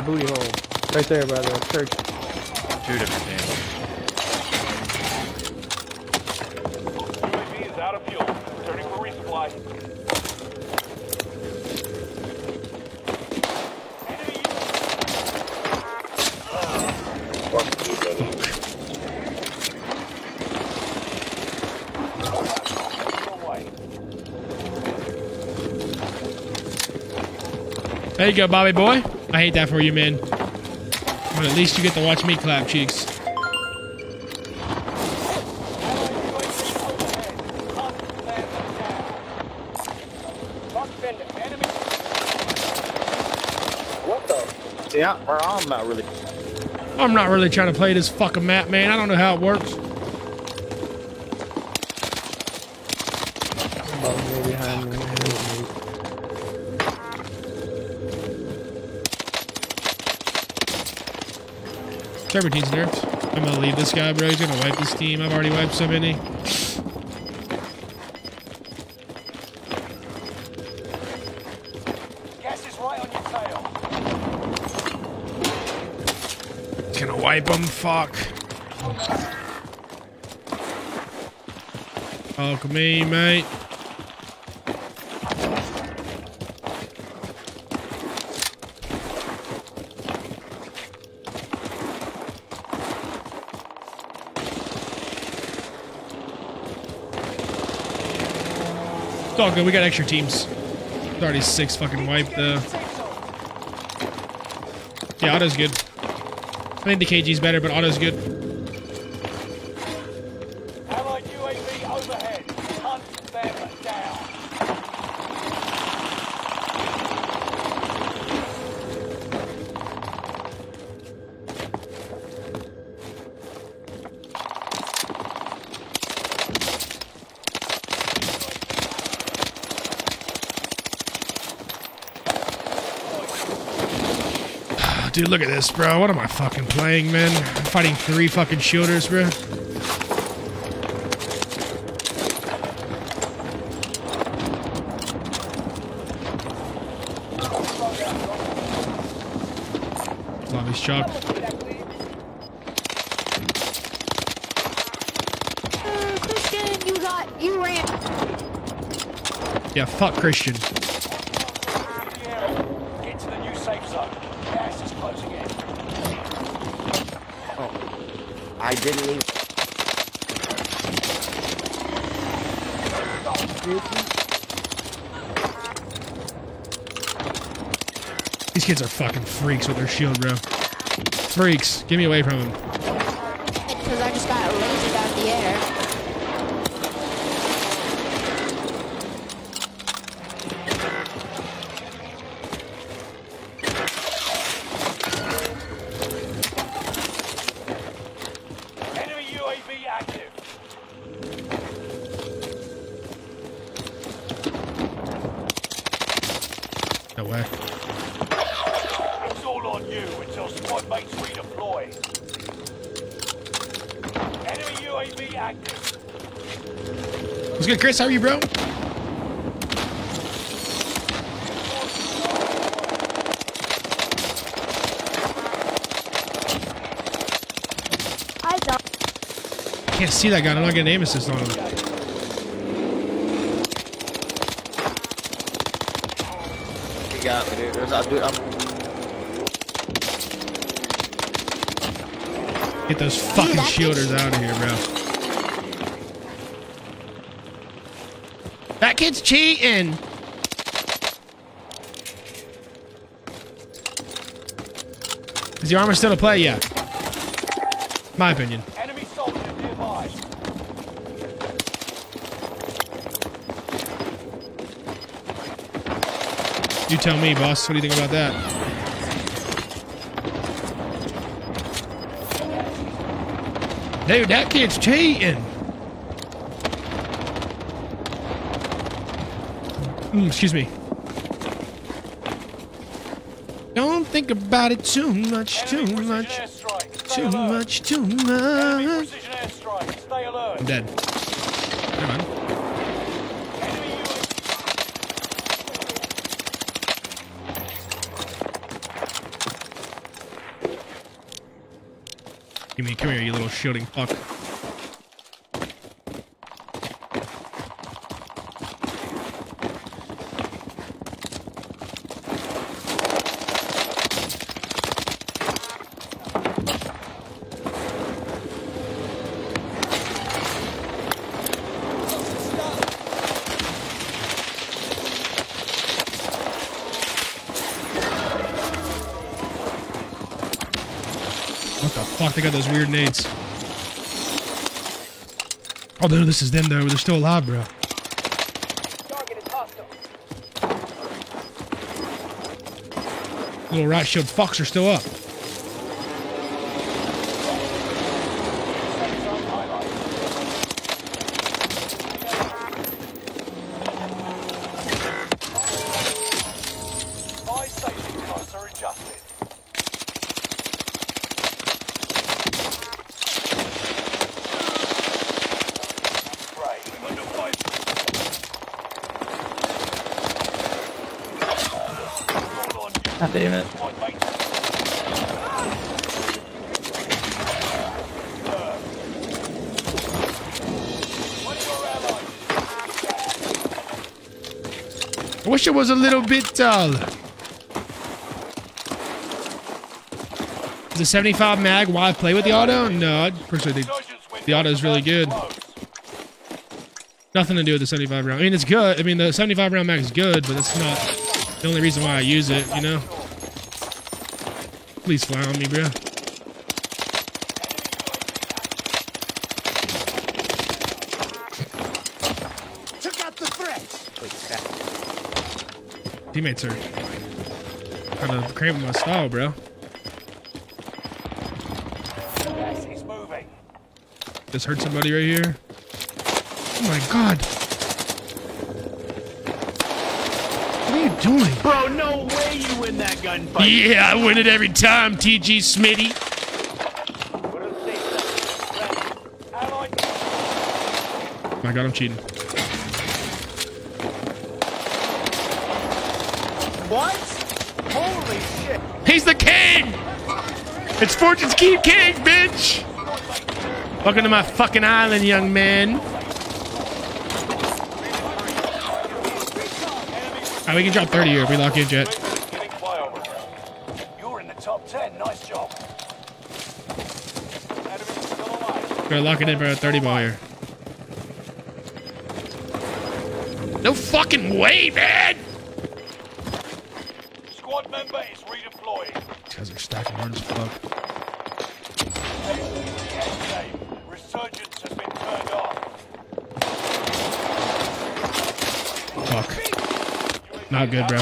that booty hole. Right there by the church. 2 different teams. UAV is out of fuel. Turning for resupply. There you go, Bobby boy. I hate that for you, man. But at least you get to watch me clap cheeks. What the? Yeah, I'm not really. I'm not really trying to play this fucking map, man. I don't know how it works. Behind me. 17's nerfed. I'm gonna leave this guy, bro. He's gonna wipe this team. I've already wiped so many. Gas is right on your tail. He's gonna wipe them. Fuck. Fuck me, mate. It's all good. We got extra teams. There's already 6 fucking wiped, though. Yeah, auto's good. I think the KG's better, but auto's good. Allied UAV overhead. Hunt them down. Dude, look at this, bro. What am I fucking playing, man? I'm fighting 3 fucking shielders, bro. Lobby's chalked. Christian, you ran. Yeah, fuck Christian. Get to the new safe zone. Gas is closing in. Oh, I didn't even. These kids are fucking freaks with their shield, bro. Freaks. Get me away from them. Because I just got lasered out of the air. Enemy UAV active. No way. It's all on you until squad mates redeploy. Enemy UAV active. What's good, Chris? How are you, bro? I don't. I can't see that guy. I'm not getting aim assist on him. You got me, dude. Get those fucking shielders out of here, bro. That kid's cheating. Is the armor still to play? Yeah. My opinion. Enemy soldier nearby. You tell me, boss. What do you think about that? Dude, that kid's cheating. Excuse me. Don't think about it too much, too Enemy much, precision airstrike. Stay too alert. much, too Enemy much. precision airstrike. Stay alert. I'm dead. Never mind. Enemy UAV. Come here, you little shielding fuck. What the fuck? They got those weird nades. Oh no, this is them though. They're still alive, bro. Little rat shield fucks are still up. Buy station costs are adjusted. God damn it. I wish it was a little bit dull. Is the 75 mag why I play with the auto? No, I'd personally think the auto is really good. Nothing to do with the 75 round. I mean, it's good. I mean, the 75 round mag is good, but that's not the only reason why I use it, you know? Please fly on me, bro. Took out the threat. Teammates are kind of cramping my style, bro. Yes, he's moving. Just hurt somebody right here. Oh my god. What are you doing? Bro, no way you win that gunfight. Yeah, I win it every time, TG Smitty. Oh my god, I'm cheating. What? Holy shit. He's the king! It's Fortune's Keep King, bitch! Welcome to my fucking island, young man. Alright, we can drop 30 here if we lock in, Jet. You're in the top 10. Nice job. We're locking in for a 30 ball here. No fucking way, man! Squad member is redeployed. These guys are stacking hard as fuck. Resurgence has been turned off. Fuck. Not good, bro.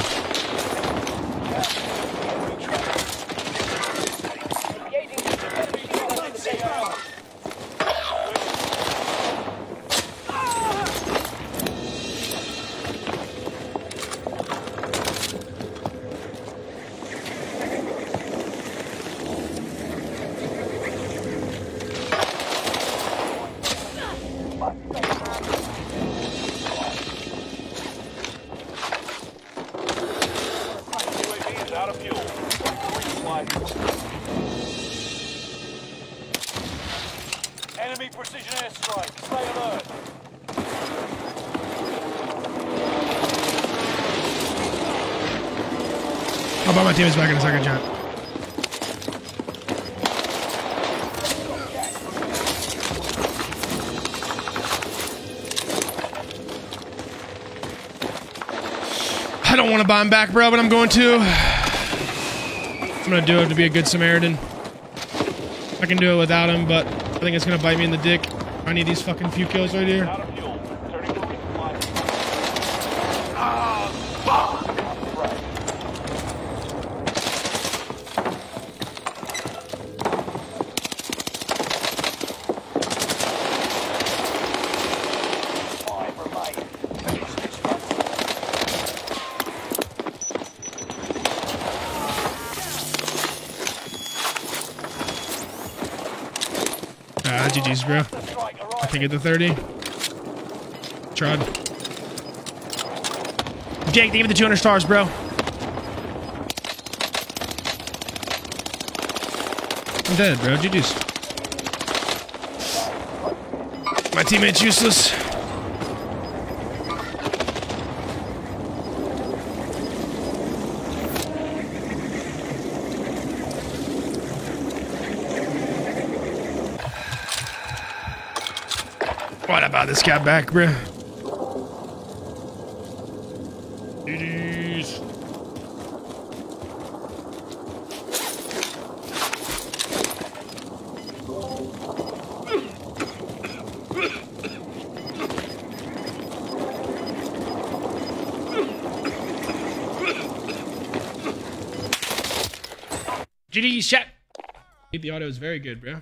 Enemy precision airstrike. Stay alert. I'll buy my teammates back in a second, Jet. I don't want to buy him back, bro, but I'm going to. I'm going to do it to be a good Samaritan. I can do it without him, but I think it's going to bite me in the dick. I need these fucking few kills right here. GG's, bro. I can get the 30. Trod. Jake, thank you for the 200 stars, bro. I'm dead, bro. GG's. My teammate's useless. What about this guy back, bruh? GG's. GG's, chat. The audio is very good, bro.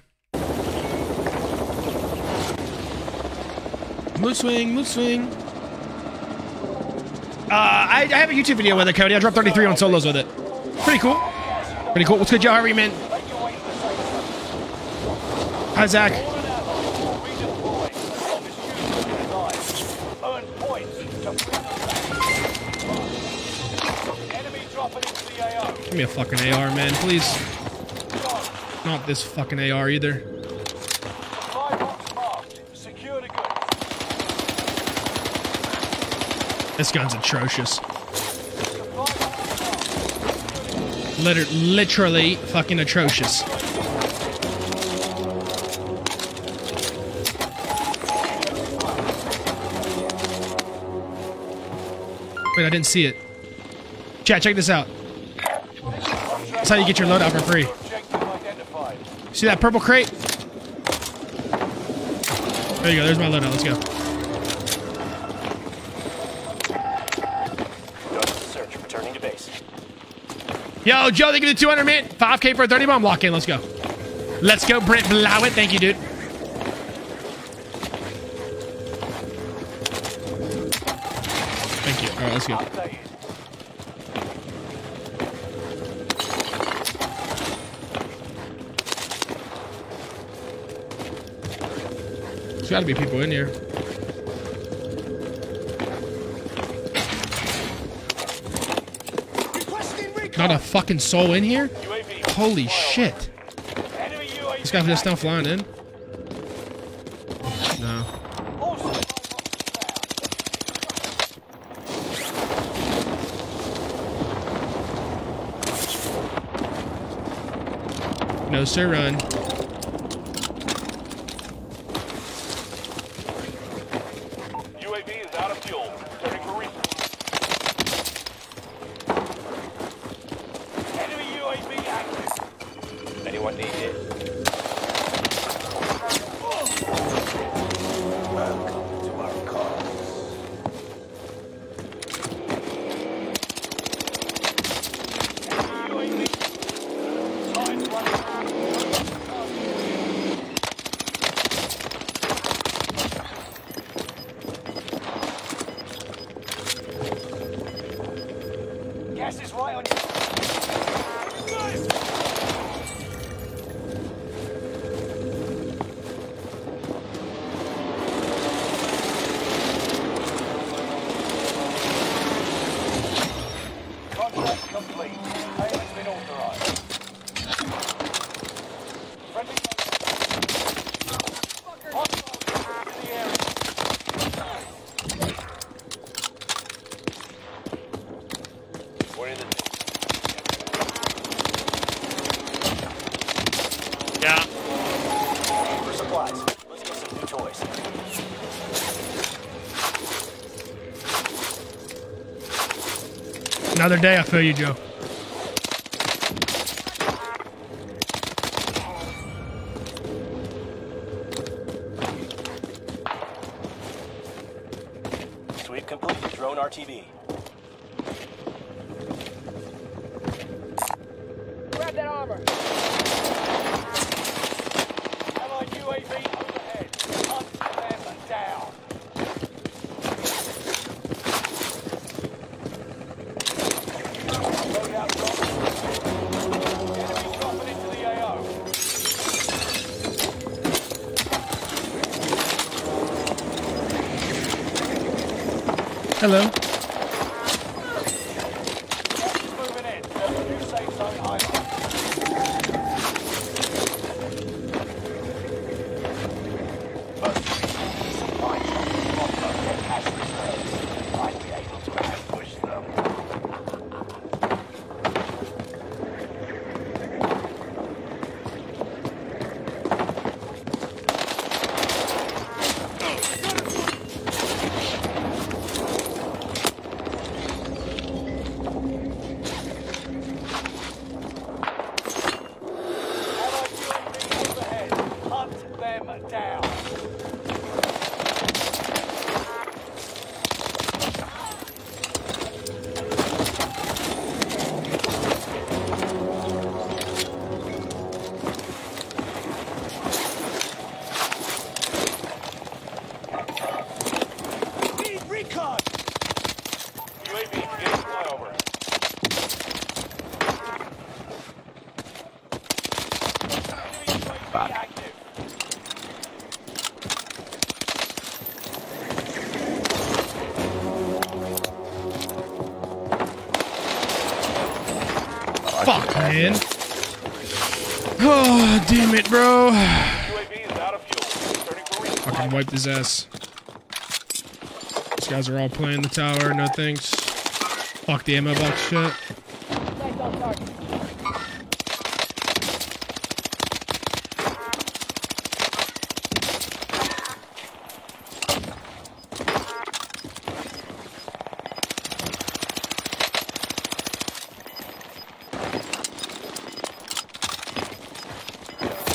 Mood swing, mood swing. I have a YouTube video with it, Cody. I dropped 33 on solos with it. Pretty cool. Pretty cool. What's good, Joe? How are you, man? Hi, Zach. Give me a fucking AR, man, please. Not this fucking AR either. This gun's atrocious. Literally fucking atrocious. Wait, I didn't see it. Chat, check this out. That's how you get your loadout for free. See that purple crate? There you go, there's my loadout, let's go. Yo, Joe, thank you for the 200, man. 5K for a 30 bomb lock in. Let's go. Let's go, Brent Blowett. Thank you, dude. Thank you. All right, let's go. There's got to be people in here. Not a fucking soul in here? Holy shit. This guy just now flying in? No. No, sir, run. UAV is out of fuel. Returning for refuel. Anyone need it? Welcome to our cause. Gas is right on you. Yeah. For supplies. Let's get some new toys. Another day, I feel you, Joe. Sweep complete. Drone RTV. Grab that armor. Allied UAV overhead. Hunt them down. Loadout drop. Enemy dropping into the AO. Hello. Moving in. New safe zone highlight. Fuck, man. Oh, damn it, bro. UAV is out of fuel. Returning for resupply. Fucking wiped his ass. These guys are all playing the tower. No thanks. Fuck the ammo box shit.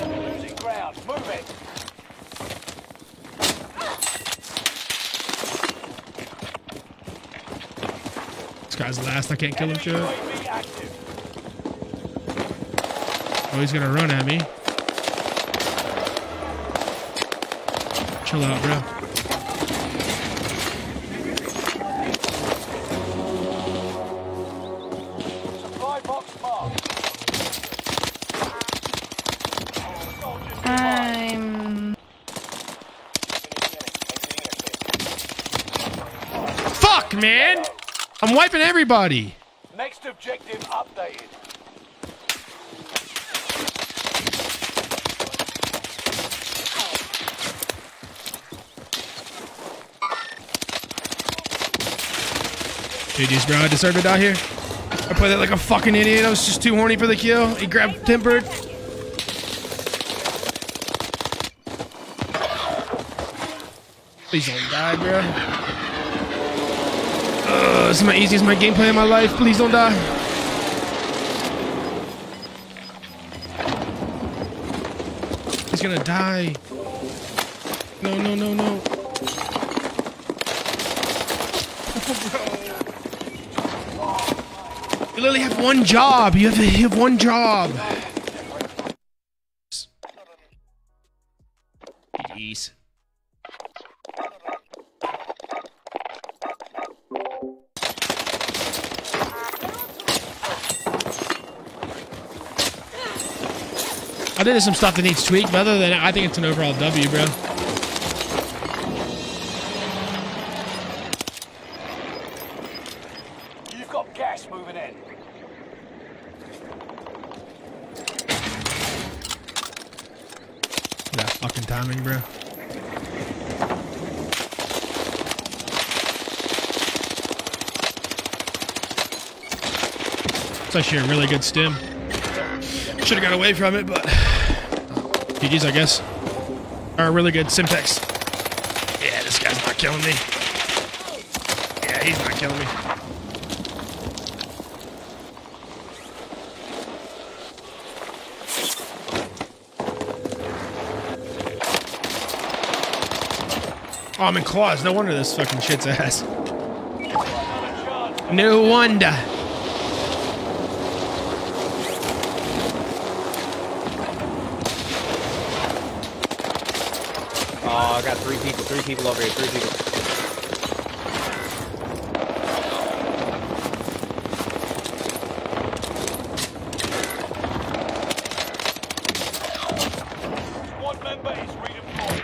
Losing ground. Move it. This guy's last. I can't kill him, shit. UAV active. Oh, he's gonna run at me. Chill out, bro. Supply box marked. Fuck, man! I'm wiping everybody. Next objective updated. GG's, bro. I deserved to die here. I played that like a fucking idiot. I was just too horny for the kill. He grabbed tempered. Please don't die, bro. This is my easiest gameplay of my life. Please don't die. He's gonna die. No, no, no, no. You literally have one job. You have one job. Jeez. I think there's some stuff that needs tweaked, but other than that, I think it's an overall W, bro. You've got gas moving in. That fucking timing, bro. It's actually a really good stim. Should have got away from it, but GG's, I guess. Are a really good Simtex. Yeah, this guy's not killing me. Yeah, he's not killing me. Oh, I'm in claws. No wonder this fucking shit's ass. No wonder. Oh, I got three people over here, three people. One member is redeployed.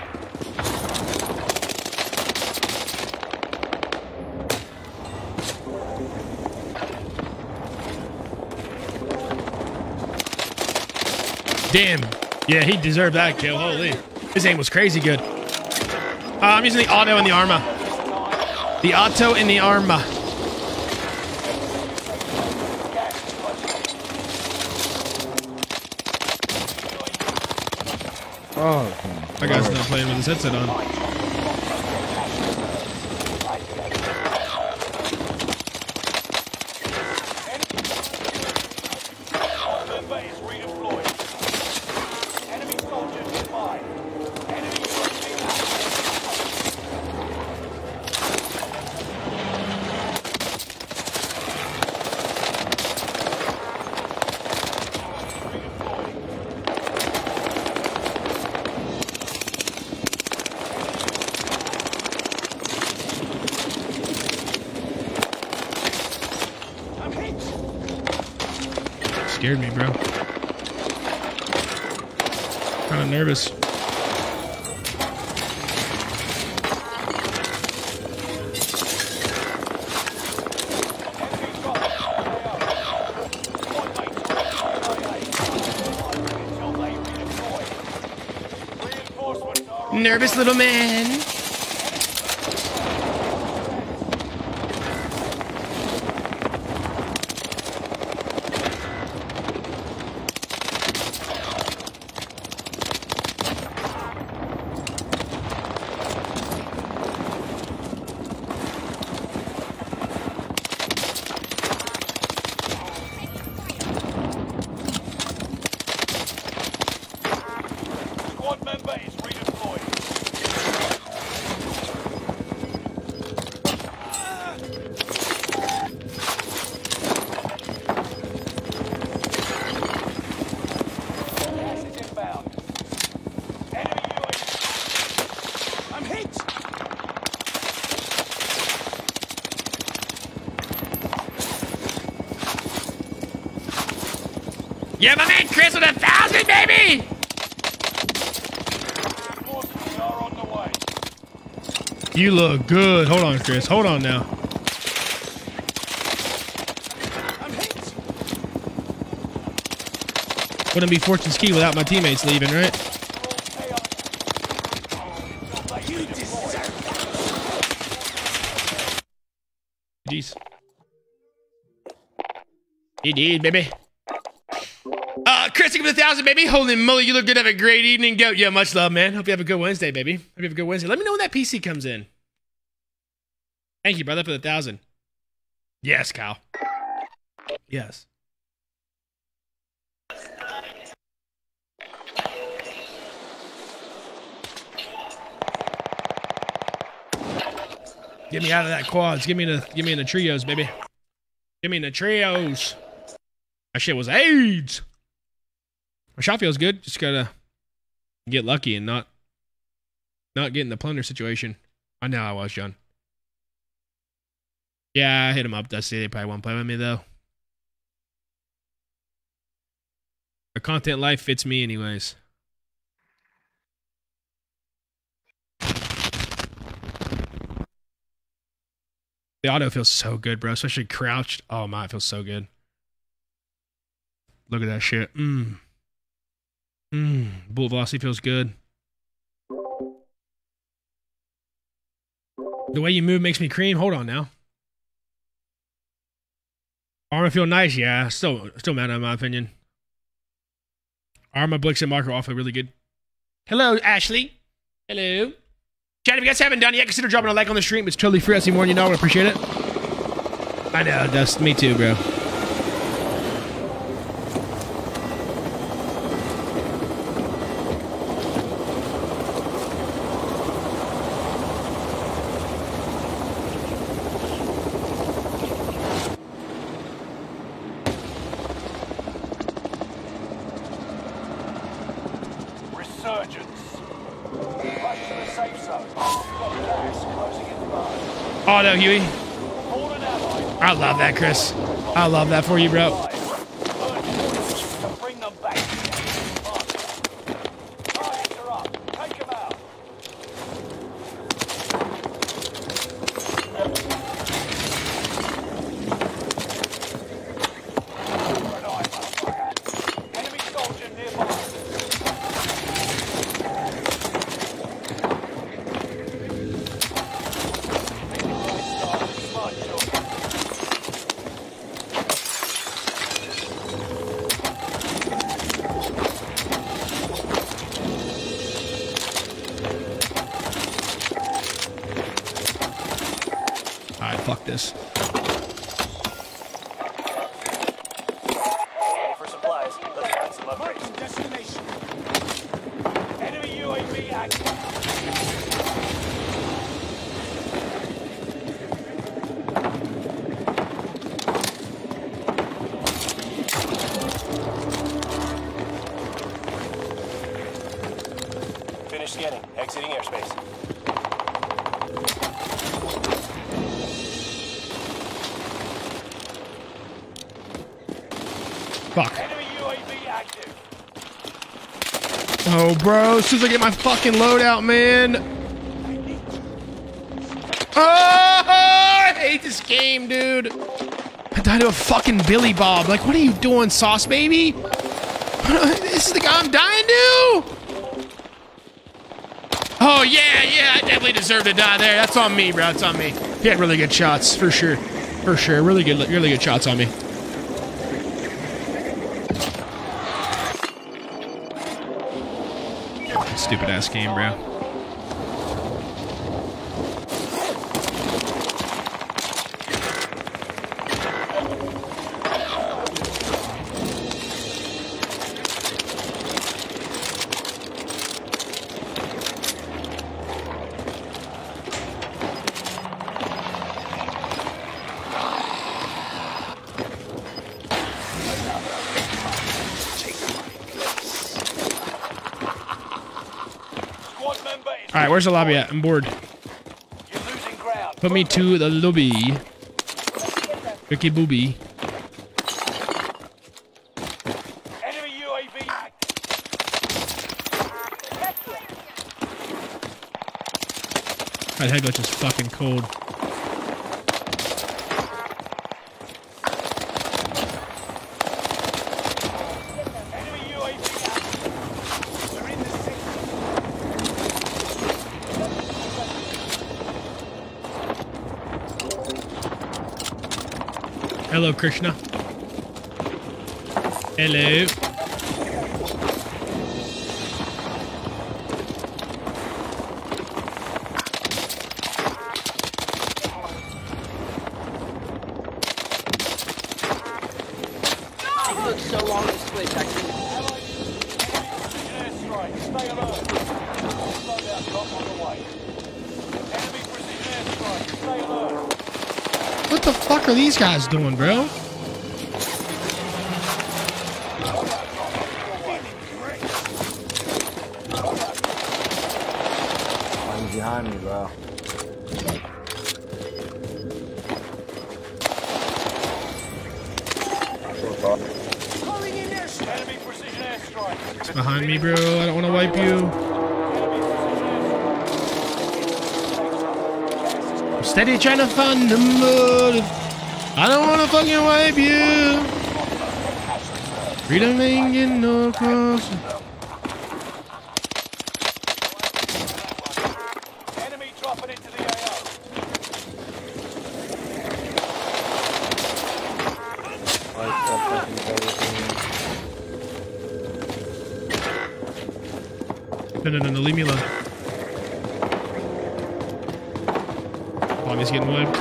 Damn. Yeah, he deserved that kill. Holy. His aim was crazy good. I'm using the auto and the arma. The auto and the arma. Oh, That guy's not playing with his headset on. One member is redeployed. Enemy soldiers nearby. Enemy UAV Scared me, bro. Kind of nervous. Nervous little man. Squad member is redeployed. Gas is inbound. Enemy UAV. I'm hit! Yeah, my man Chris with 1,000, baby! Reinforcements are on the way. You look good. Hold on, Chris. Hold on now. I'm hit! Wouldn't be Fortune's Key without my teammates leaving, right? You deserve Jeez. You did, baby. Chris, give it 1,000, baby. Holy moly, you look good. Have a great evening. Go. Yeah, much love, man. Hope you have a good Wednesday, baby. Hope you have a good Wednesday. Let me know when that PC comes in. Thank you, brother, for the 1,000. Yes, Kyle. Yes. Get me out of that quads. Give me in the trios, baby. Give me in the trios. That shit was AIDS. My shot feels good. Just gotta get lucky and not get in the plunder situation. I know I was, John. Yeah, I hit him up, Dusty. They probably won't play with me, though. The content life fits me anyways. The auto feels so good, bro. Especially crouched. Oh, my, it feels so good. Look at that shit. Bullet velocity feels good. The way you move makes me cream. Hold on now. Armor feel nice, yeah. Still mad in my opinion. Armor, Blix, and Marker all feel really good. Hello, Ashley. Hello. Chat, if you guys haven't done it yet, consider dropping a like on the stream. It's totally free. I see more than you know. I appreciate it. I know, Dust. Me too, bro. Oh no, Huey. I love that, Chris. I love that for you, bro. Fuck this. For supplies, let's find some upgrades. Destination. Enemy UAV active. Finish scanning. Exiting airspace. Fuck. Oh, bro. As soon as I get my fucking loadout, man. Oh, I hate this game, dude. I died to a fucking Billy Bob. Like, what are you doing, Sauce Baby? This is the guy I'm dying to? Oh, yeah, yeah, I definitely deserve to die there. That's on me, bro. That's on me. He had really good shots, for sure. For sure. Really good shots on me. Stupid ass game, bro. All right, where's the lobby at? I'm bored. You're losing ground. Put me to the lobby. Ricky booby. Enemy UAV active. That head glitch is fucking cold. Enemy UAV active. We're in the city. Hello, Krishna. Hello. It took so long to switch, I couldn't. Airstrike. Stay alert. Loadout drop on the way. Enemy precision airstrike. Stay alert. What the fuck are these guys doing, bro? One's behind me, bro. Enemy precision airstrike. It's behind me, bro. I don't want to wipe you. I'm steady trying to find the motive. I don't want to fucking wipe you. Freedom ain't getting no closer. Enemy dropping into the AO. No, leave me alone. Lobby's getting wiped.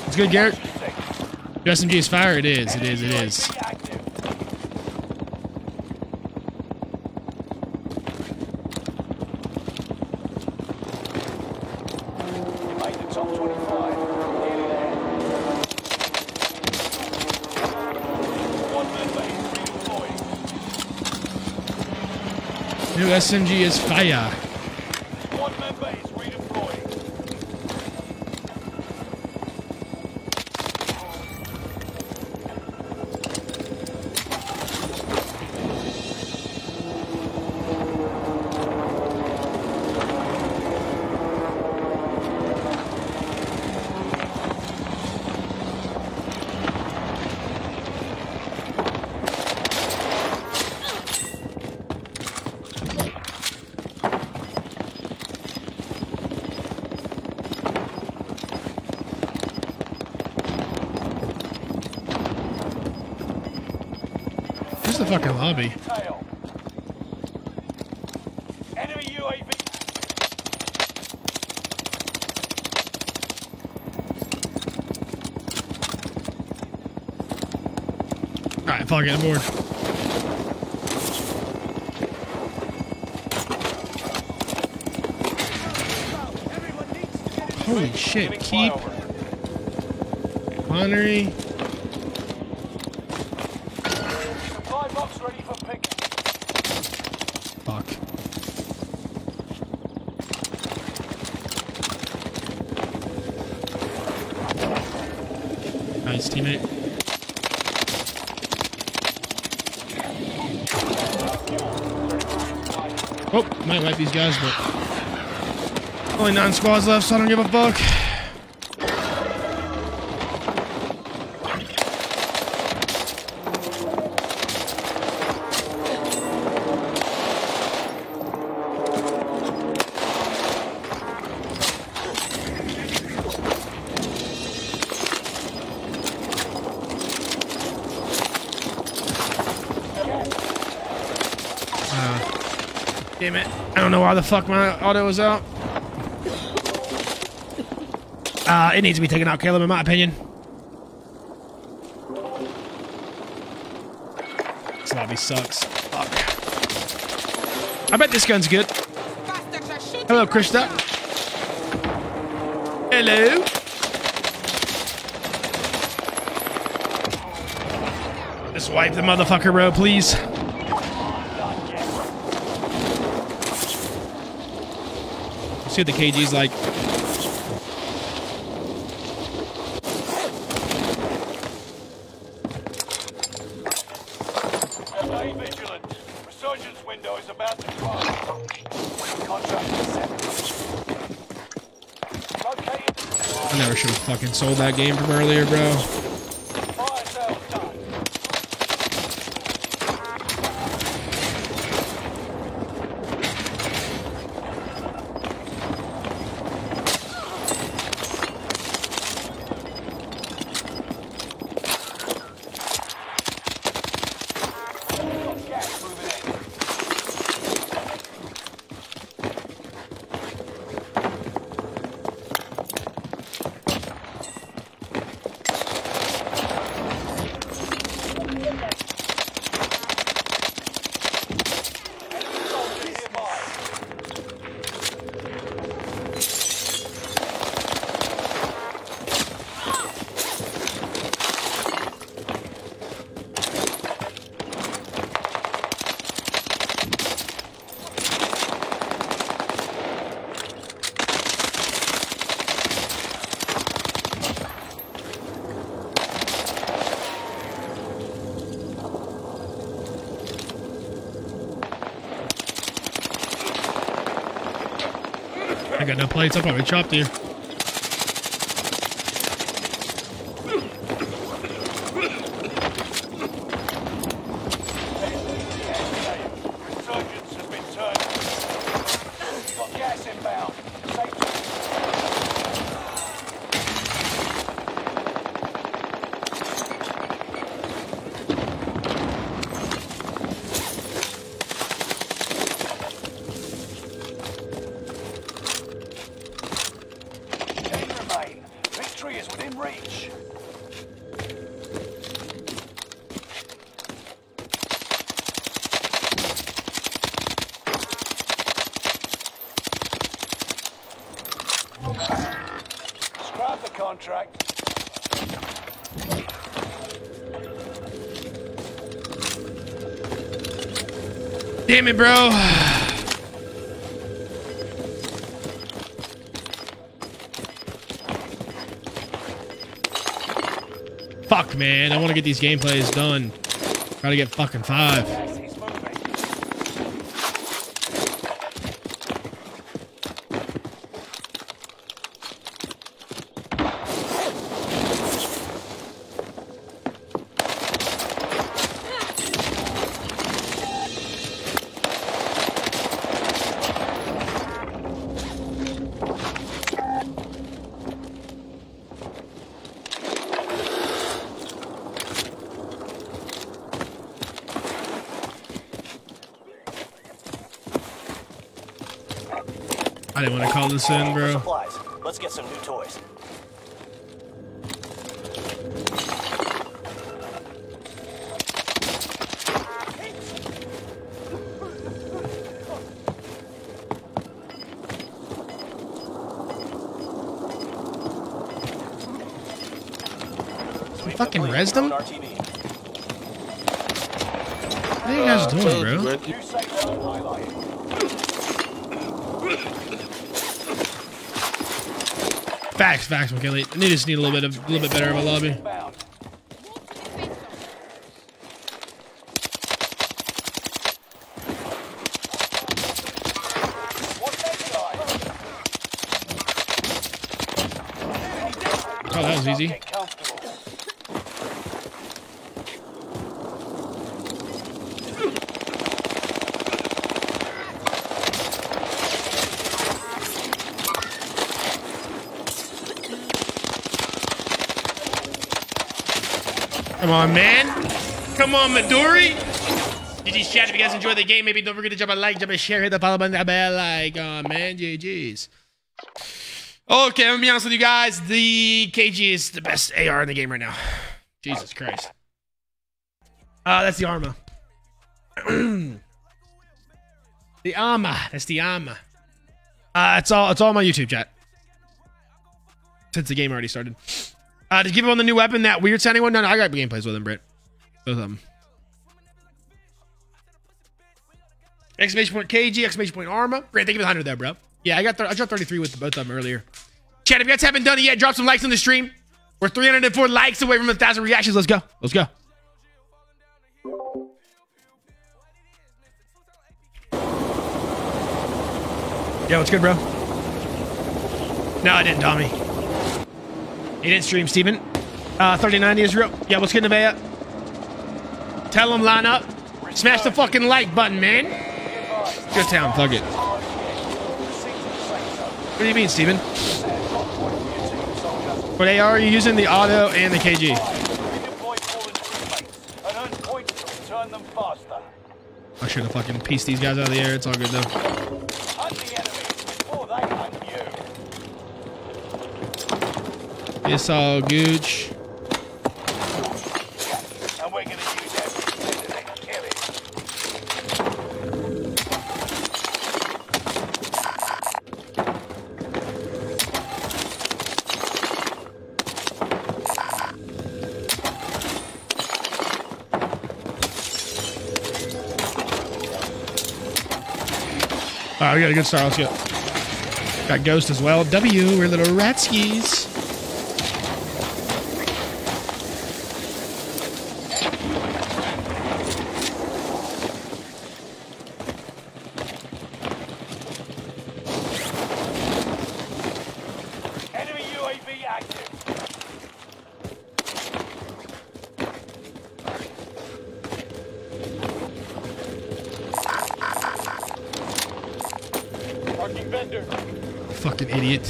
It's good, Garrett. Your SMG is fire? It is. Active. Made the top 25. Nearly there. One member is redeploying. New SMG is fire. One member is redeploying. Where's the fucking lobby? Tail. Enemy UAV. Alright, fuck it, I'm bored. Holy shit, keep. Connery. Supply box ready for pick. Fuck. Nice, teammate. Oh, might wipe these guys, but only 9 squads left, so I don't give a fuck. Damn it. I don't know why the fuck my auto is out. It needs to be taken out, Caleb, in my opinion. This lobby sucks. Fuck. I bet this gun's good. Hello, Krista. Hello. Just wipe the motherfucker, bro, please. See what the KG's like. Stay vigilant. Resurgence window is about to close. Contract is set. Located. I never should have fucking sold that game from earlier, bro. Fire sale done. Gas moving in. Enemy soldier nearby. I got no plates. I'll probably chop you. Resurgence has been turned. Got gas inbound. Safety. Ten remain. Victory is within reach. Scrap the contract. Damn it, bro. Fuck, man. I want to get these gameplays done. Try to get fucking 5. Gas is moving. I didn't want to call this in, bro. Supplies. Let's get some new toys. Fucking res them? What RTV. are you guys doing, bro? New safe zone highlighted. Facts, McKinley. I just need a little bit better of a lobby. Inbound. What's that side? Oh, that was easy. Get comfortable. Come on, man. Come on, Midori. GG's chat. If you guys enjoyed the game, maybe don't forget to drop a like, drop a share, hit the follow button, that bell icon, man. GG's. Okay, I'm gonna be honest with you guys. The KG is the best AR in the game right now. Jesus Christ. That's the Arma. The Arma. That's the Arma. It's all on my YouTube chat. Since the game already started. Did you give him on the new weapon, that weird sounding one? No, I got gameplays with him, Britt. Both of them. Exclamation point KG, exclamation point Arma. Great, thank you for the 100 there, bro. Yeah, I dropped 33 with both of them earlier. Chat, if you guys haven't done it yet, drop some likes on the stream. We're 304 likes away from 1,000 reactions. Let's go. Let's go. Yeah, what's good, bro? No, I didn't, Tommy. He didn't stream, Steven. 3090 is real. Yeah, what's good, Nevaeh? Tell him, line up. Smash the fucking like button, man. Good town, fuck it. What do you mean, Steven? What AR are you using? The auto and the KG. I should have fucking pieced these guys out of the air. It's all good, though. It's all gooch. And we're gonna use everything to kill it. All right, we got a good start. Let's go. Got Ghost as well. W, we're little ratskis. Enemy UAV active. Marking vendor. Fucking idiot.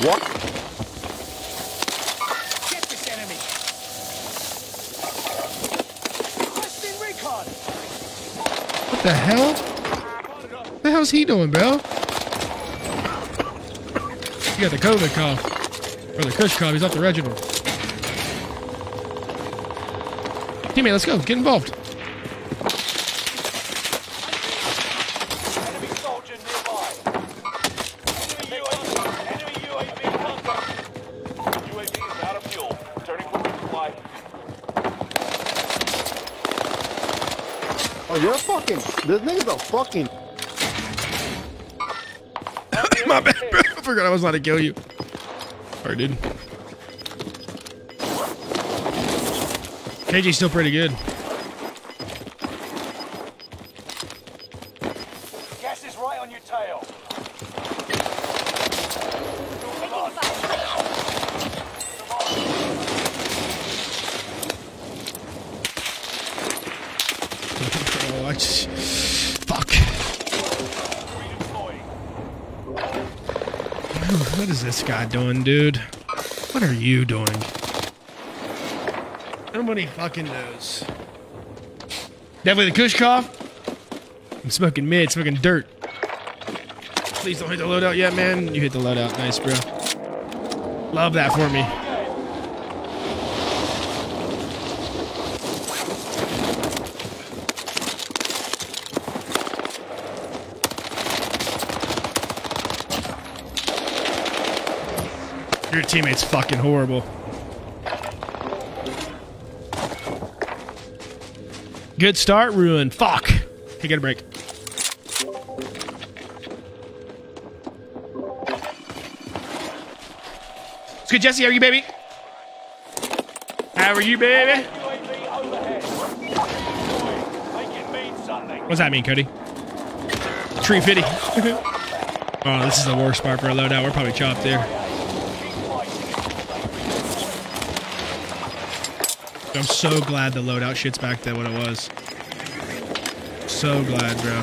What? Get this enemy. Requesting recon. What the hell? What the hell's he doing, bro? You got the COVID cough. Or the Kush cough. He's off the Reginald. Teammate, let's go. Get involved. Enemy soldier nearby. Enemy UAV contact. UAV is out of fuel. Turning for resupply. Oh, you're fucking. This nigga's a fucking. My bad, bro. I forgot I was allowed to kill you. Sorry, dude. KG's still pretty good. Gas is right on your tail. Oh, I just... Fuck. Redeploying. What is this guy doing, dude? What are you doing? Nobody fucking knows. Definitely the Kush cough. I'm smoking mid, smoking dirt. Please don't hit the loadout yet, man. You hit the loadout. Nice, bro. Love that for me. Your teammate's fucking horrible. Good start, ruined. Fuck. Hey, get a break. It's good, Jesse. How are you, baby? How are you, baby? UAV overhead. Make it mean something. What's that mean, Cody? Tree fitty. Oh, this is the worst part for a loadout. We're probably chopped there. I'm so glad the loadout shit's back to what it was. So glad, bro.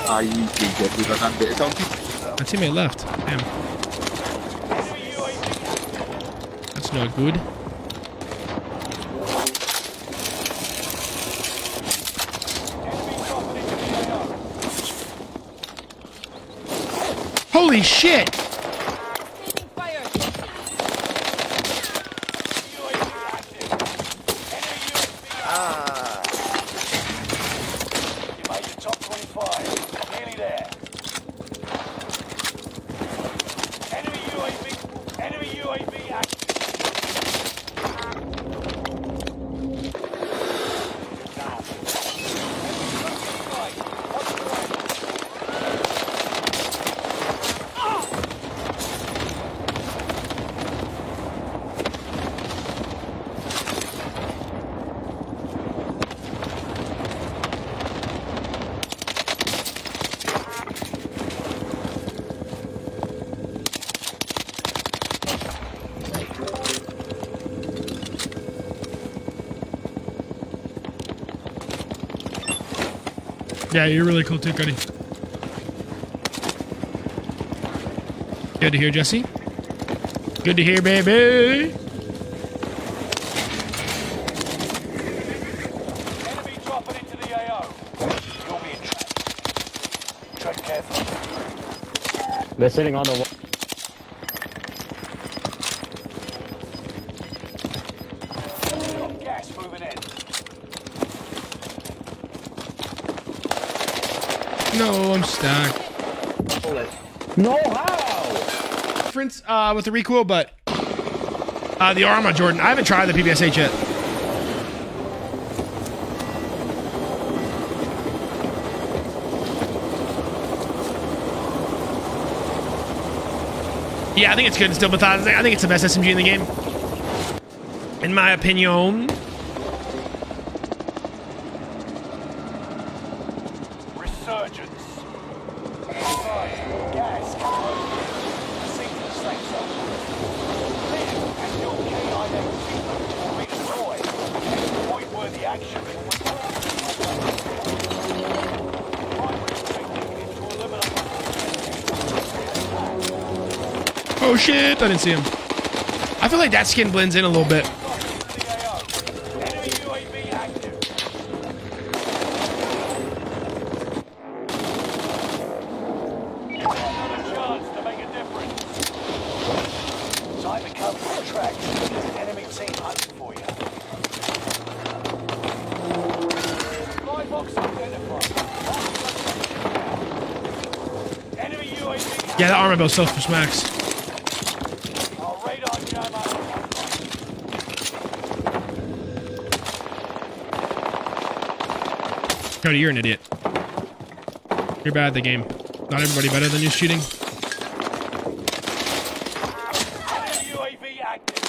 Are you good? Because I'm there. My teammate left. Damn. That's not good. Holy shit! Yeah, you're really cool too, Cody. Good to hear, Jesse. Good to hear, baby. Enemy dropping into the AO. You'll be in trap. Tread carefully. They're sitting on the wall. Got gas moving in. No, I'm stuck. No, how? Difference with the recoil, but the arm on Jordan. I haven't tried the PPSH yet. Yeah, I think it's good still, but I think it's the best SMG in the game. In my opinion. Resurgence. Gas coming. Proceed to the safe zone. Live and your KIA sequence will be destroyed. Point-worthy action. Primary objective is to eliminate. Oh shit, I didn't see him. I feel like that skin blends in a little bit. Enemy UAV active. Another chance to make a difference. Time to cover your tracks. There's an enemy team hunting for you. Supply box identified. Enemy UAV active. Yeah, that armor bill's self for smacks. Our radar jam out. Cody, you're an idiot. You're bad at the game. Not everybody better than you shooting. Enemy UAV active.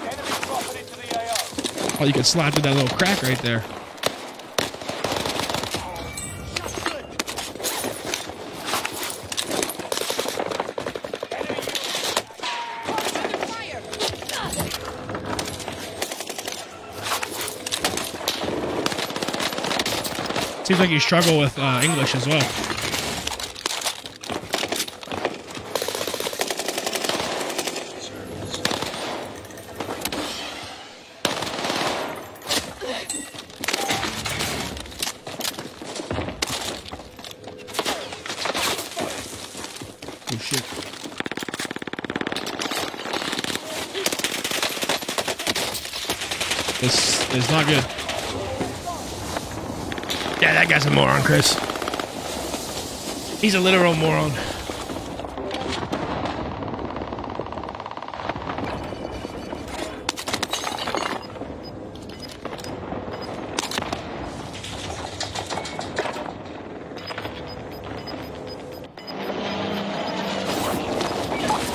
Enemy dropping into the AO. Oh, you could slap through that little crack right there. Seems like you struggle with English as well. Oh shit. This is not good. Yeah, that guy's a moron, Chris. He's a literal moron.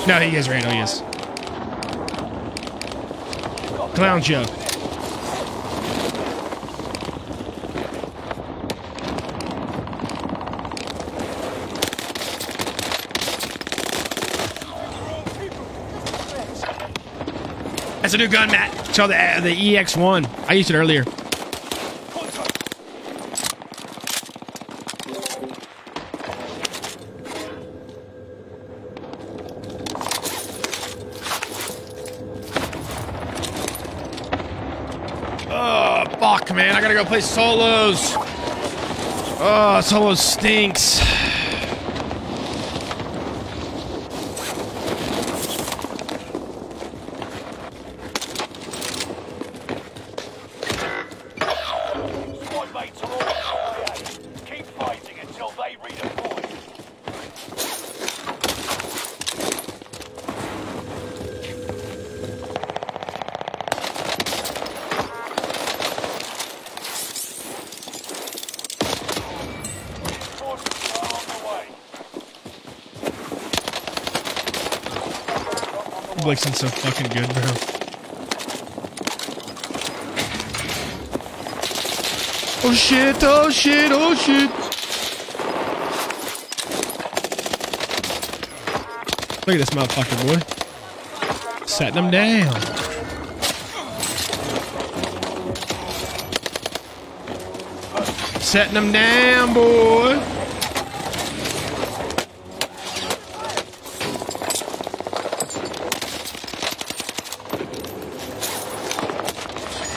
No, he is right. Oh, he is. Clown show. That's a new gun, Matt. It's called the EX1. I used it earlier. Oh, fuck, man. I gotta go play solos. Oh, solos stinks. Squad mates are all CIA. Keep fighting until they redeploy. Reinforcements are on the way. Blixen's so fucking good, bro. Oh shit, oh shit, oh shit. Look at this motherfucker, boy. Setting him down. Setting him down, boy.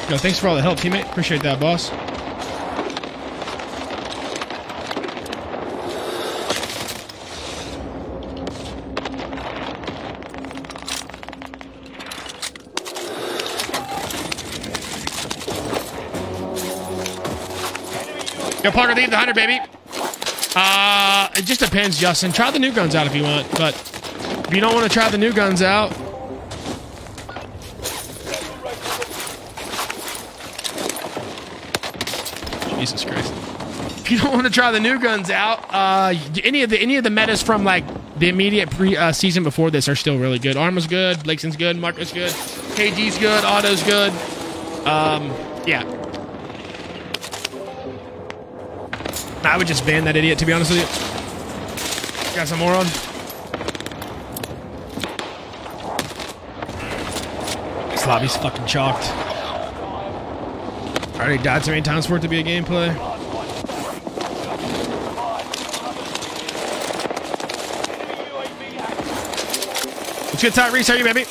Yo, thanks for all the help, teammate. Appreciate that, boss. Yo, Parker, leave the 100, baby. It just depends, Justin. Try the new guns out if you want, but if you don't want to try the new guns out, Jesus Christ. If you don't want to try the new guns out, any of the metas from like the immediate season before this are still really good. Arma's good, Blakeson's good, Marco's good, KG's good, Otto's good. Yeah. I would just ban that idiot, to be honest with you. Got some more on. This lobby's fucking chalked. I already died so many times for it to be a gameplay. Let's get Tyrese, are you, baby?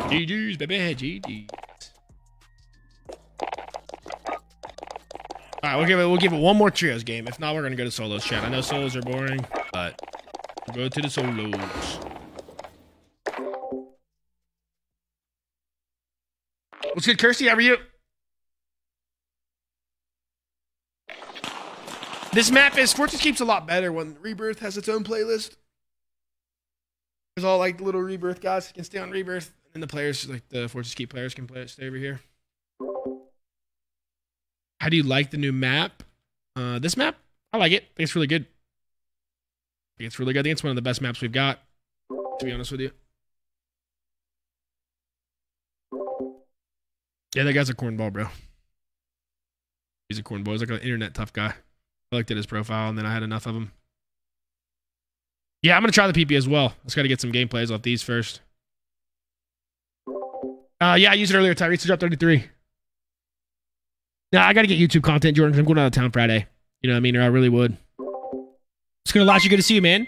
GG's, baby, GG's. All right, we'll give it one more trios game. If not, we're gonna go to solos, chat. I know solos are boring, but we'll go to the solos. What's good, Kirsty? How are you? This map is Fortress Keep's a lot better when Rebirth has its own playlist. There's all like the little Rebirth guys can stay on Rebirth. And the players, like the Fortress Keep players, can stay over here. How do you like the new map? This map? I like it. I think it's really good. I think it's really good. I think it's one of the best maps we've got, to be honest with you. Yeah, that guy's a cornball, bro. He's a cornball. He's like an internet tough guy. I looked at his profile, and then I had enough of him. Yeah, I'm going to try the PP as well. Let's got to get some gameplays off these first. Yeah, I used it earlier. Tyrese dropped 33. Nah, I got to get YouTube content, Jordan, because I'm going out of town Friday. You know what I mean? Or I really would. It's going to last you. Good to see you, man.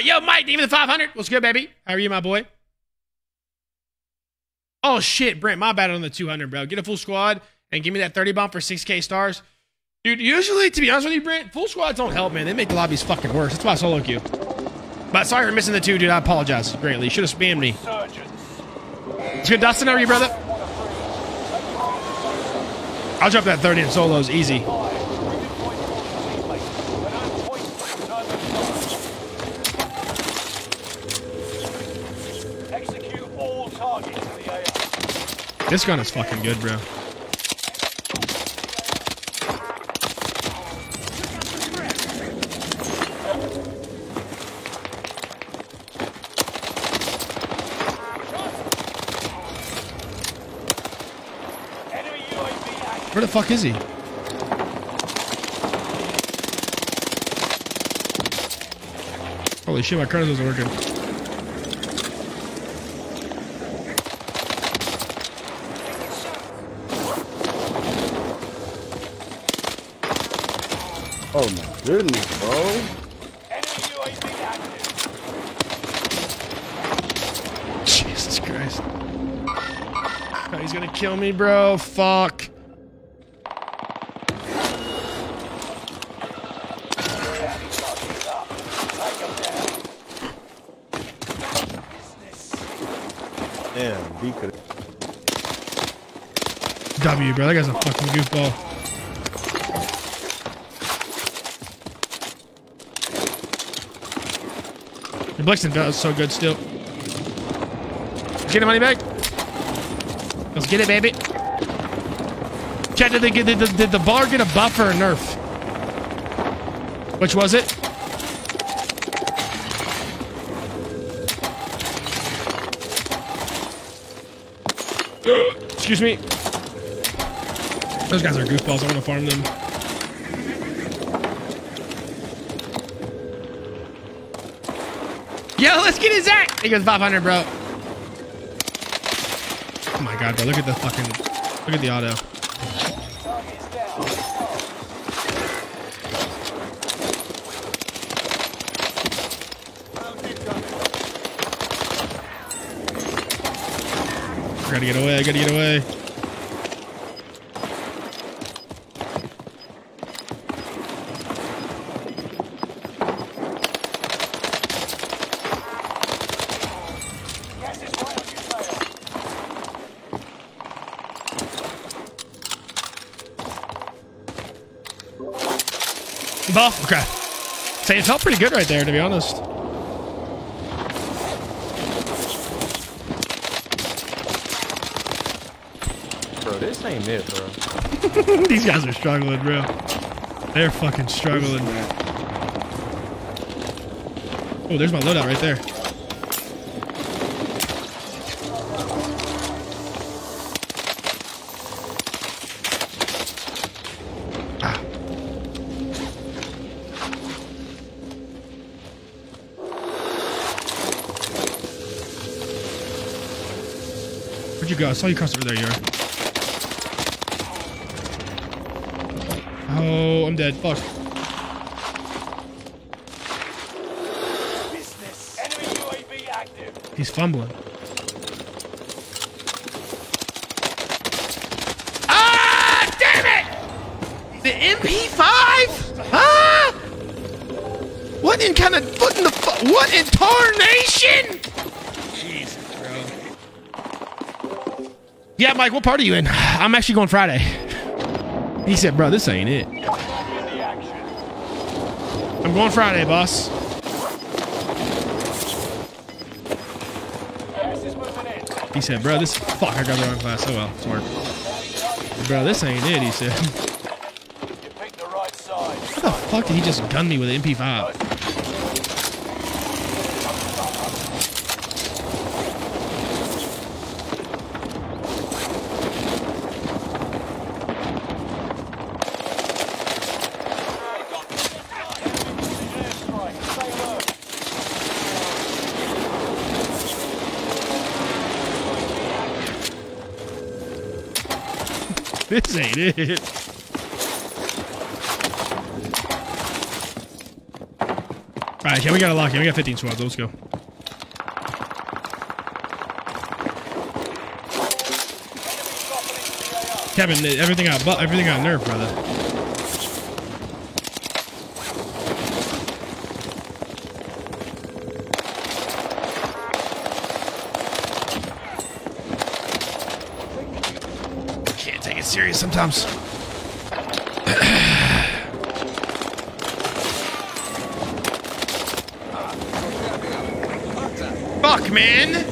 Yo, Mike, even the 500. What's good, baby? How are you, my boy? Oh, shit, Brent. My bad on the 200, bro. Get a full squad and give me that 30 bomb for 6K stars. Dude, usually, to be honest with you, Brent, full squads don't help, man. They make the lobbies fucking worse. That's why I solo queue. But sorry for missing the 2, dude. I apologize greatly. You should have spammed me. It's good, Dustin. How are you, brother? I'll drop that 30 in solos. Easy. Execute all targets in the AO. This gun is fucking good, bro. Where the fuck is he? Holy shit, my credit wasn't working. Oh my goodness, bro. Enemy UAV active. Jesus Christ. Oh, he's gonna kill me, bro. Fuck. Damn, B could. W, bro. That guy's a fucking goofball. The Blixen does so good still. Get the money back. Let's get it, baby. Chat, did the bar get a buff or a nerf? Which was it? Excuse me. Those guys are goofballs. I want to farm them. Yo, let's get his act. He goes 500, bro. Oh my god, bro. Look at the fucking. Look at the auto. I gotta get away. I gotta get away. Buff. Okay. Say it felt pretty good right there, to be honest. Bro, this ain't it, bro. These guys are struggling, bro. They're fucking struggling. Oh, there's my loadout right there. Where'd you go? I saw you cross over there, you are. Oh, I'm dead. Fuck. Business. Enemy UAV active. He's fumbling. Ah! Damn it! The MP5? Ah! What in kind of... What in the... What in tarnation? Jesus, bro. Yeah, Mike, what part are you in? I'm actually going Friday. He said, bro, this ain't it. I'm going Friday, boss. He said, bro, this... Fuck, I got the wrong class. Oh, well. Smart. Bro, this ain't it, he said. How the fuck did he just gun me with an MP5? This ain't it. Alright, yeah, we got a lock in. We got 15 squads. Let's go. Kevin, everything got nerfed, brother. Can't take it serious sometimes. Fuck, man!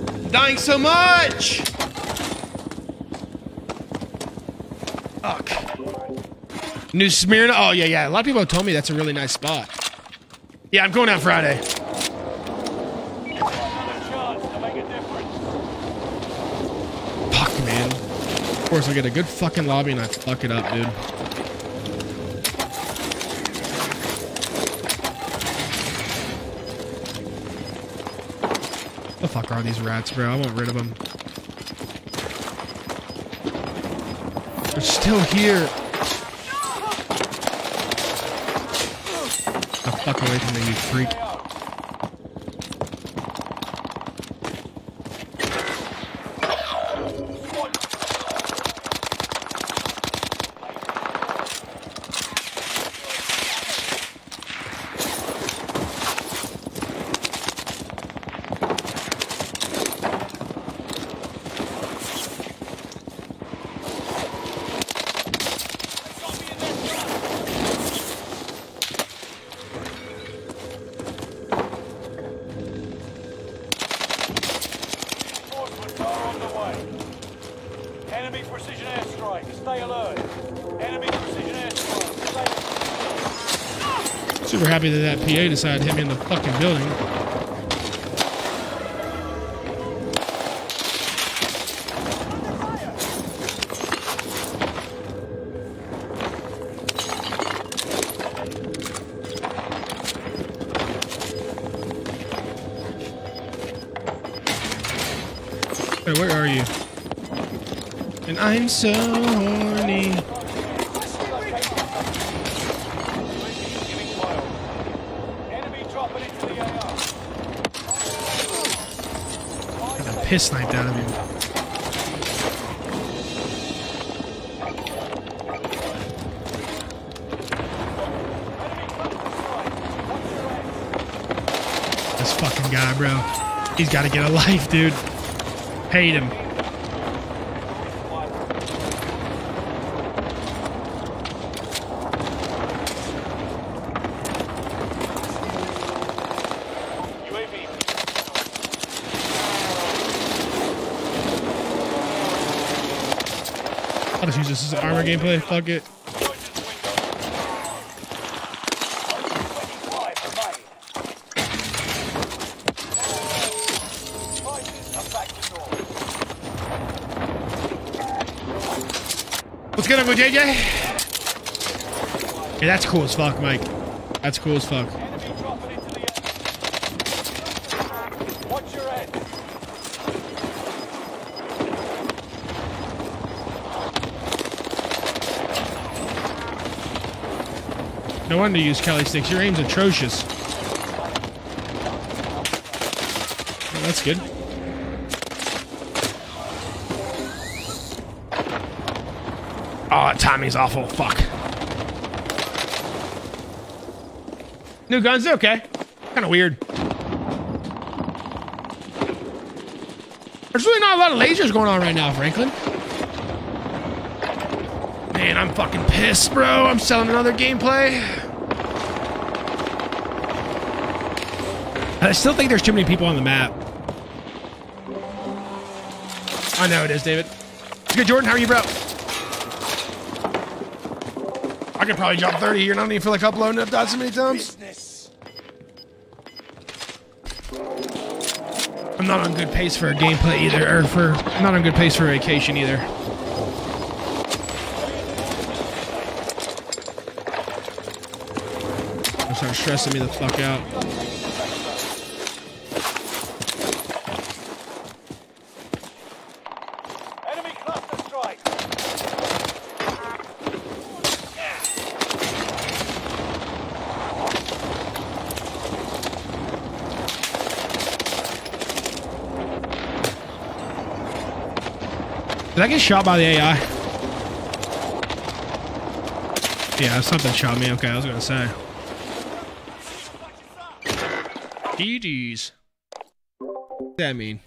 I'm dying so much! Fuck. New Smyrna? Oh, yeah. A lot of people have told me that's a really nice spot. Yeah, I'm going out Friday. Fuck, man. Of course, I get a good fucking lobby and I fuck it up, dude. fuck are these rats, bro? I want rid of them. They're still here. The fuck away from me, you freak. Enemy precision airstrike. Stay alert. Enemy precision airstrike. Stay... Super happy that that PA decided to hit me in the fucking building. Hey, where are you? And I'm so horny. Enemy dropping into the AR. Got a piss sniped out of him. This fucking guy, bro. He's got to get a life, dude. Hate him. I'll just use this as armor gameplay. Fuck it. What's good, Uncle JJ? Yeah, that's cool as fuck, Mike. That's cool as fuck. Watch your head. No wonder you use Kelly sticks. Your aim's atrocious. Oh, that's good. Oh, timing's awful. Fuck. New guns, they're okay. Kind of weird. There's really not a lot of lasers going on right now, Franklin. Man, I'm fucking pissed, bro. I'm selling another gameplay. I still think there's too many people on the map. I know it is, David. Good, Jordan. How are you, bro? I could probably drop 30 here and I don't even feel like uploading. I've died so many times. I'm not on good pace for a gameplay either, or I'm not on good pace for a vacation either. It'll start stressing me the fuck out. Enemy cluster strike. Did I get shot by the AI? Yeah, something shot me. Okay, I was gonna say. GG's. What does that mean?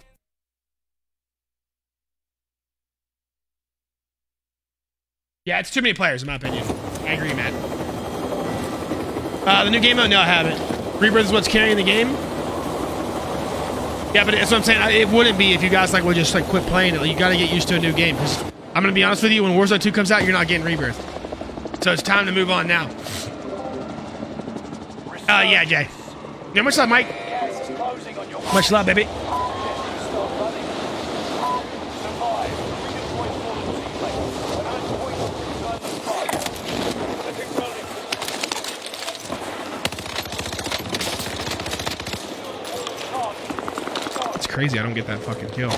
Yeah, it's too many players in my opinion. I agree, Matt. The new game mode? No, I haven't. Rebirth is what's carrying the game? Yeah, but that's what I'm saying. It wouldn't be if you guys would just quit playing it. You got to get used to a new game. Because I'm gonna be honest with you, when Warzone 2 comes out, you're not getting Rebirth. So it's time to move on now. Yeah, Jay. Yeah, much love, Mike. Much love, baby. crazy I don't get that fucking kill.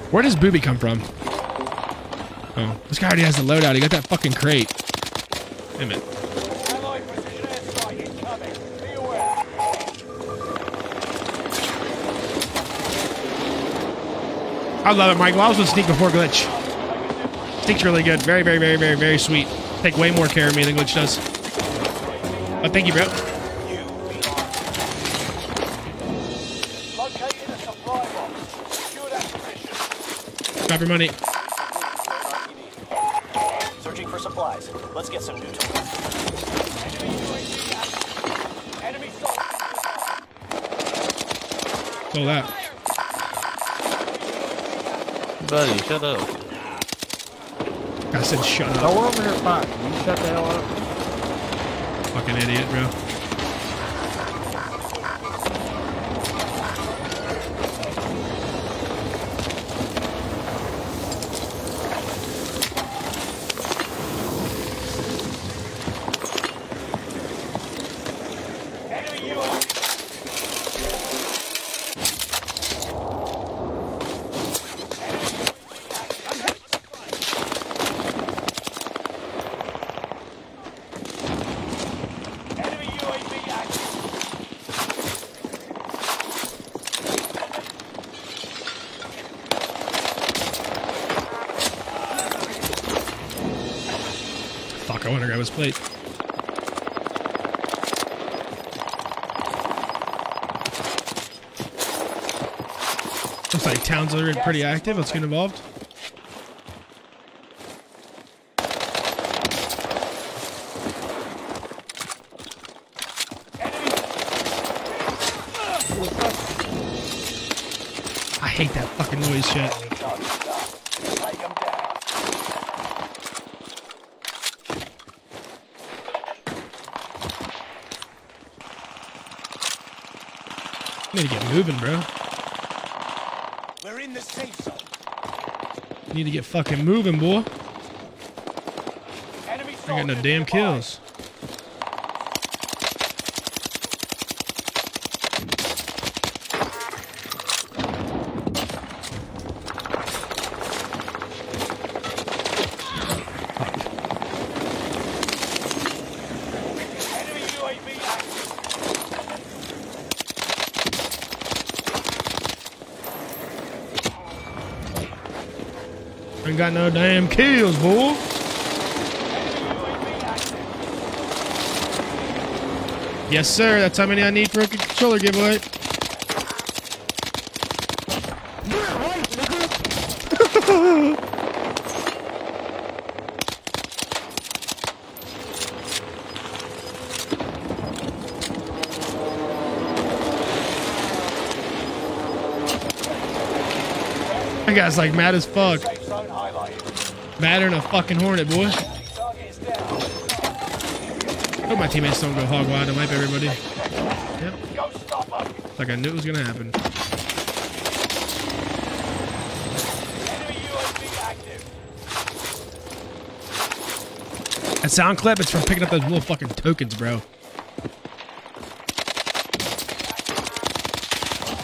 Where does Booby come from? Oh, this guy already has the loadout. He got that fucking crate. Damn it. Allied precision airstrike incoming. Be aware. I love it, Mike. Well, I was with Sneak before Glitch. Sneak's really good. Very, very, very, very, very sweet. Take way more care of me than Glitch does. Oh, thank you, bro. Located a supply box. Secure that position. Drop your money. Searching for supplies. Let's get some new tools. Enemy UAV active. Enemy soldiers. Oh, that. Buddy, shut up. I said shut No, up. we're over here fighting. You shut the hell up. Fucking idiot, bro. Enemy UAV. Enemy UAV active. Fuck, I want to grab his plate. Looks like town's already pretty active. Let's get involved. I hate that fucking noise shit. Take them down. You need to get moving, bro. We're in the safe zone. You need to get fucking moving, boy. Enemy I got no soldiers damn nearby. kills. Enemy UAV active. Ain't got no damn kills, boy. Enemy UAV active. Yes, sir. That's how many I need for a controller giveaway. That guy's like mad as fuck. Safe zone highlighted. Madder than a fucking hornet, boy. Target is down. Hope my teammates don't go hog wild and wipe everybody. Yep. Go stop them. Like I knew it was gonna happen. Enemy UAV active. That sound clip, it's from picking up those little fucking tokens, bro.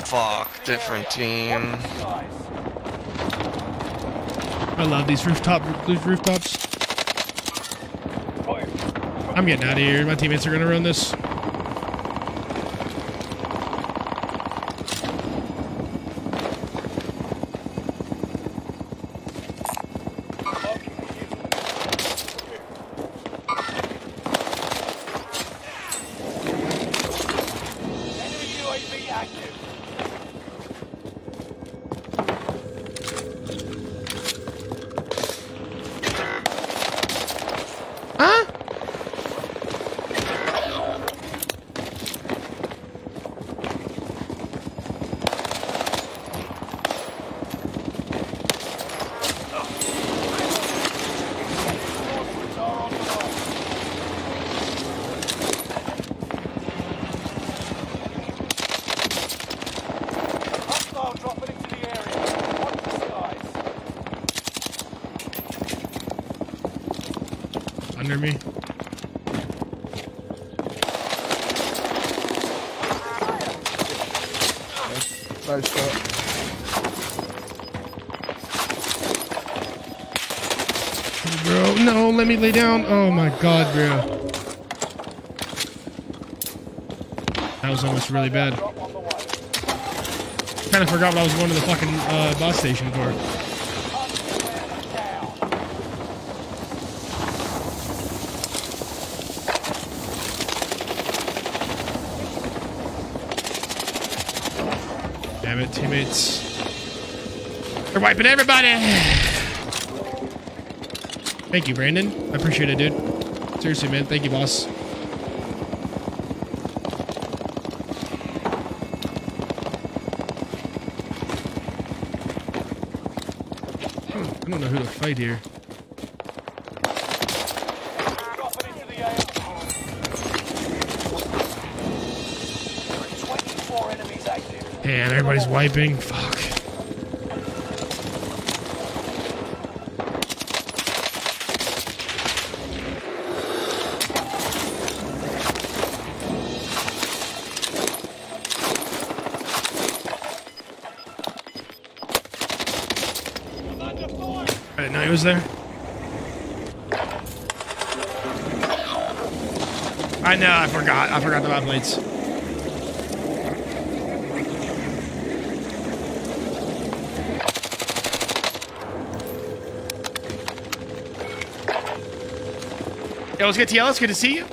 Fuck, different team. Size. I love these rooftops. I'm getting out of here. My teammates are gonna run this. Enemy UAV active. Huh? under me. Nice shot. Bro, no, let me lay down. Oh my god, bro. That was almost really bad. Kind of forgot what I was going to the fucking bus station for. Damn it, teammates. They're wiping everybody! Thank you, Brandon. I appreciate it, dude. Seriously, man. Thank you, boss. I don't know who to fight here. Dropping into the air. 24 enemies active. Damn, everybody's wiping. Fuck. I didn't know he was there. I know, I forgot. I forgot the bot plates. Yo, what's good, TL? It's good to see you.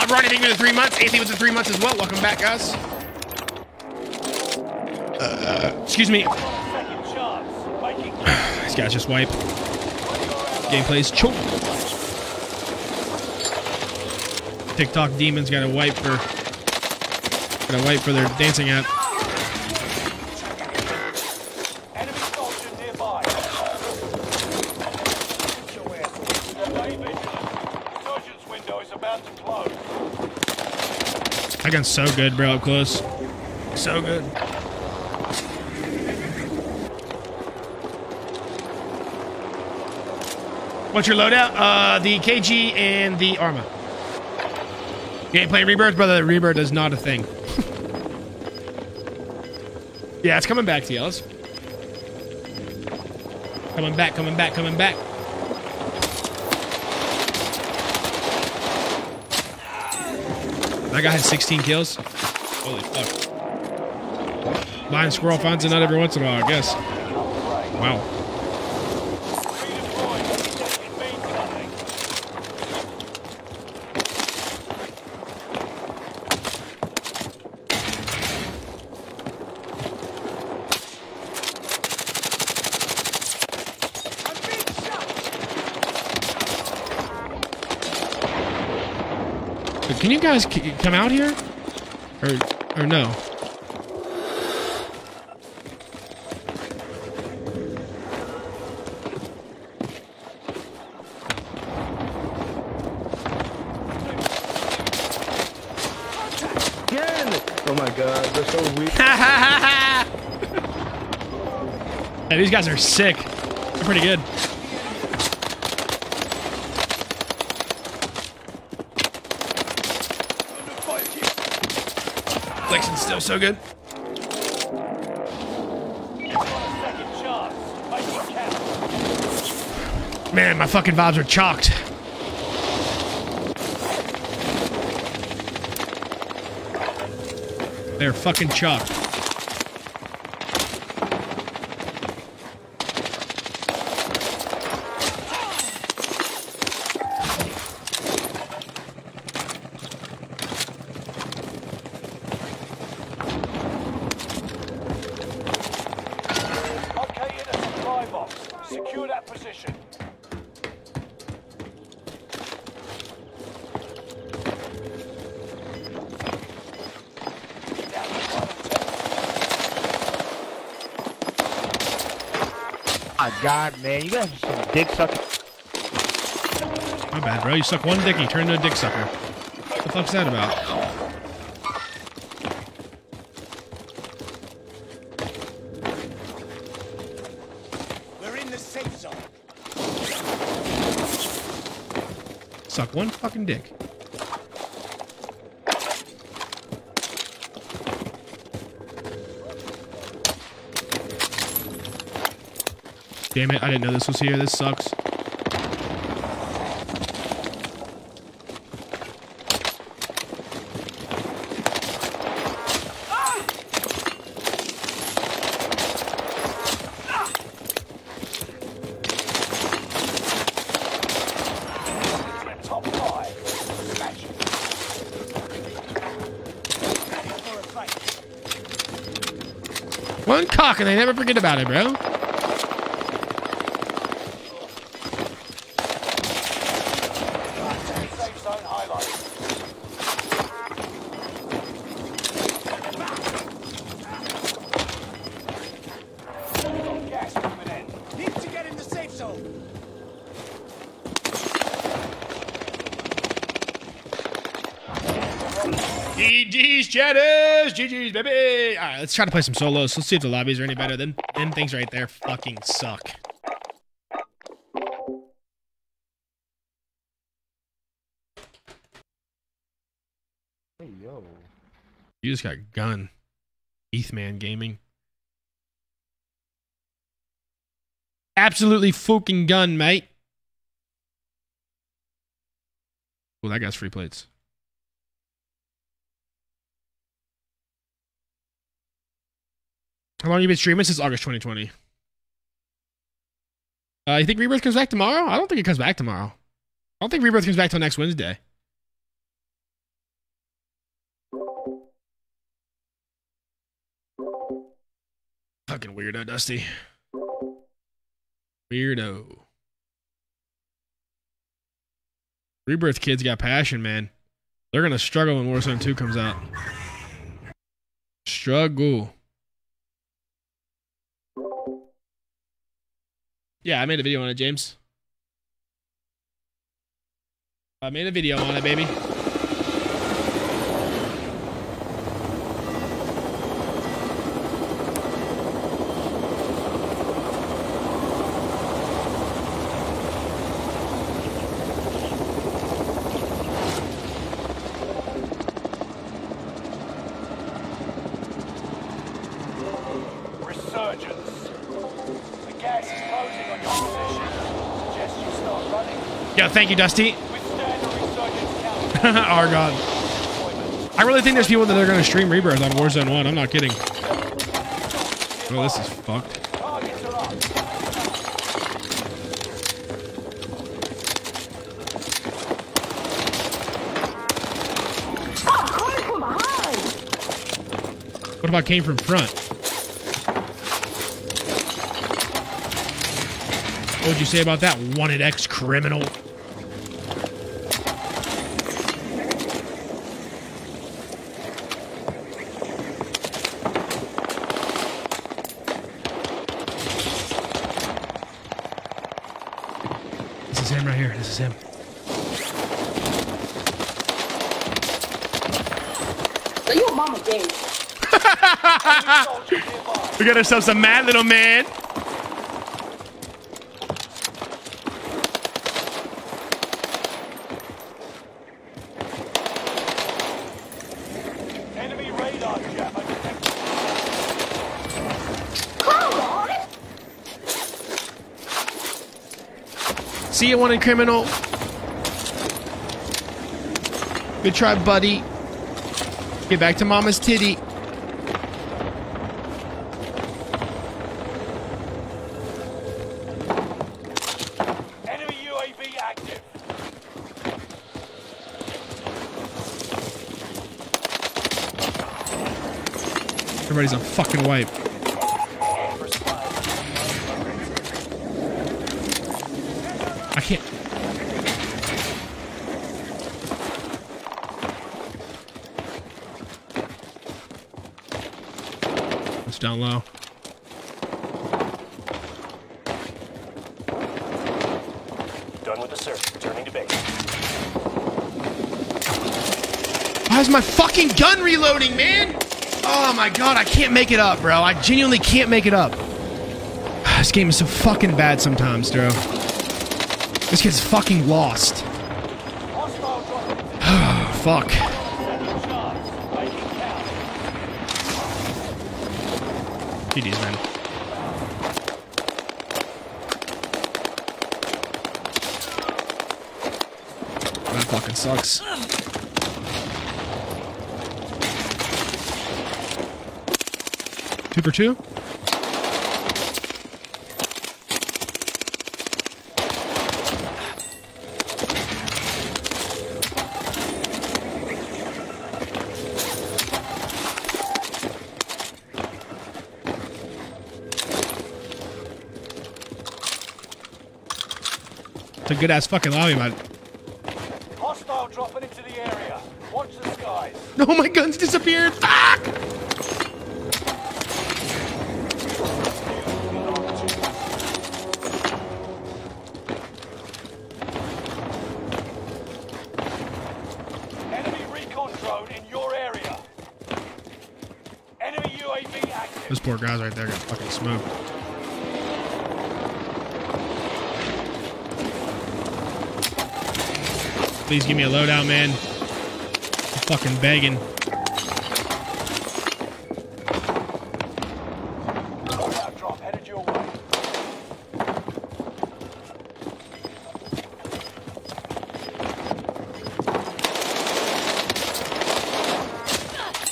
Ronnie, thank you for the 3 months. Anthony with the 3 months as well. Welcome back, guys. Excuse me. These guys just wipe. Gameplay's choke. TikTok demons gotta wipe for their dancing app. Enemy soldier nearby. Surgeon's window is about to close. That gun's so good, bro, up close. So good. What's your loadout? The KG and the Arma. You ain't playing Rebirth? Brother, Rebirth is not a thing. Yeah, it's coming back, TLs. Coming back, coming back, coming back. That guy had 16 kills. Holy fuck. Blind squirrel finds a nut every once in a while, I guess. Wow. Can you guys come out here? Or no? Oh my god, they're so weak. Hey, these guys are sick. They're pretty good. Flexion's still so good. Man, my fucking vibes are chalked. They're fucking chalked. Secure that position. My God, man, you guys are some dick sucking. My bad, bro. You suck one dick, you turn into a dick sucker. What the fuck's that about? We're in the safe zone. suck one fucking dick. Damn it, I didn't know this was here. This sucks. Top 5. Smash it. For a fight. One cock and they never forget about it, bro. Safe zone highlighted. Got gas moving in. Need to get in the safe zone. GG's, chatters! GG's, baby! Alright, let's try to play some solos. Let's see if the lobbies are any better. Them things right there fucking suck. Hey, yo. You just got gun. ETHman Gaming. Absolutely fucking gun, mate. Oh, that guy's free plates. How long have you been streaming? Since August 2020. You think Rebirth comes back tomorrow? I don't think it comes back tomorrow. I don't think Rebirth comes back till next Wednesday. Fucking weirdo, Dusty. Weirdo. Rebirth kids got passion, man. They're gonna struggle when Warzone 2 comes out. Struggle. Yeah, I made a video on it, James. I made a video on it, baby. Resurgence. The gas is closing on your position. Suggest you start running. Yeah, thank you, Dusty. Withstand the resurgence count. Argon. I really think there's people that are going to stream Rebirth on Warzone 1. I'm not kidding. Oh, this is fucked. Targets are up. What about came from front? What would you say about that, wanted ex-criminal? This is him right here. This is him. So your mama gay. We got ourselves a mad little man. Enemy radar jammer detected. See you, wanted criminal. Good try, buddy. Get back to mama's titty. Enemy UAV active. Everybody's a fucking wipe. I can't. It's down low. Done with the search. Returning to base. Why is my fucking gun reloading, man? Oh my god, I can't make it up, bro. I genuinely can't make it up. This game is so fucking bad sometimes, bro. This kid's fucking lost. Fuck. GD's, man. That fucking sucks. 2 for 2? It's a good ass fucking lobby, man. Hostile dropping into the area. Watch the skies. No, my gun's disappeared. Fuck! Enemy recon drone in your area. Enemy UAV active. Those poor guys right there got fucking smoked. Please give me a loadout, man. I'm fucking begging. Loadout drop headed your way.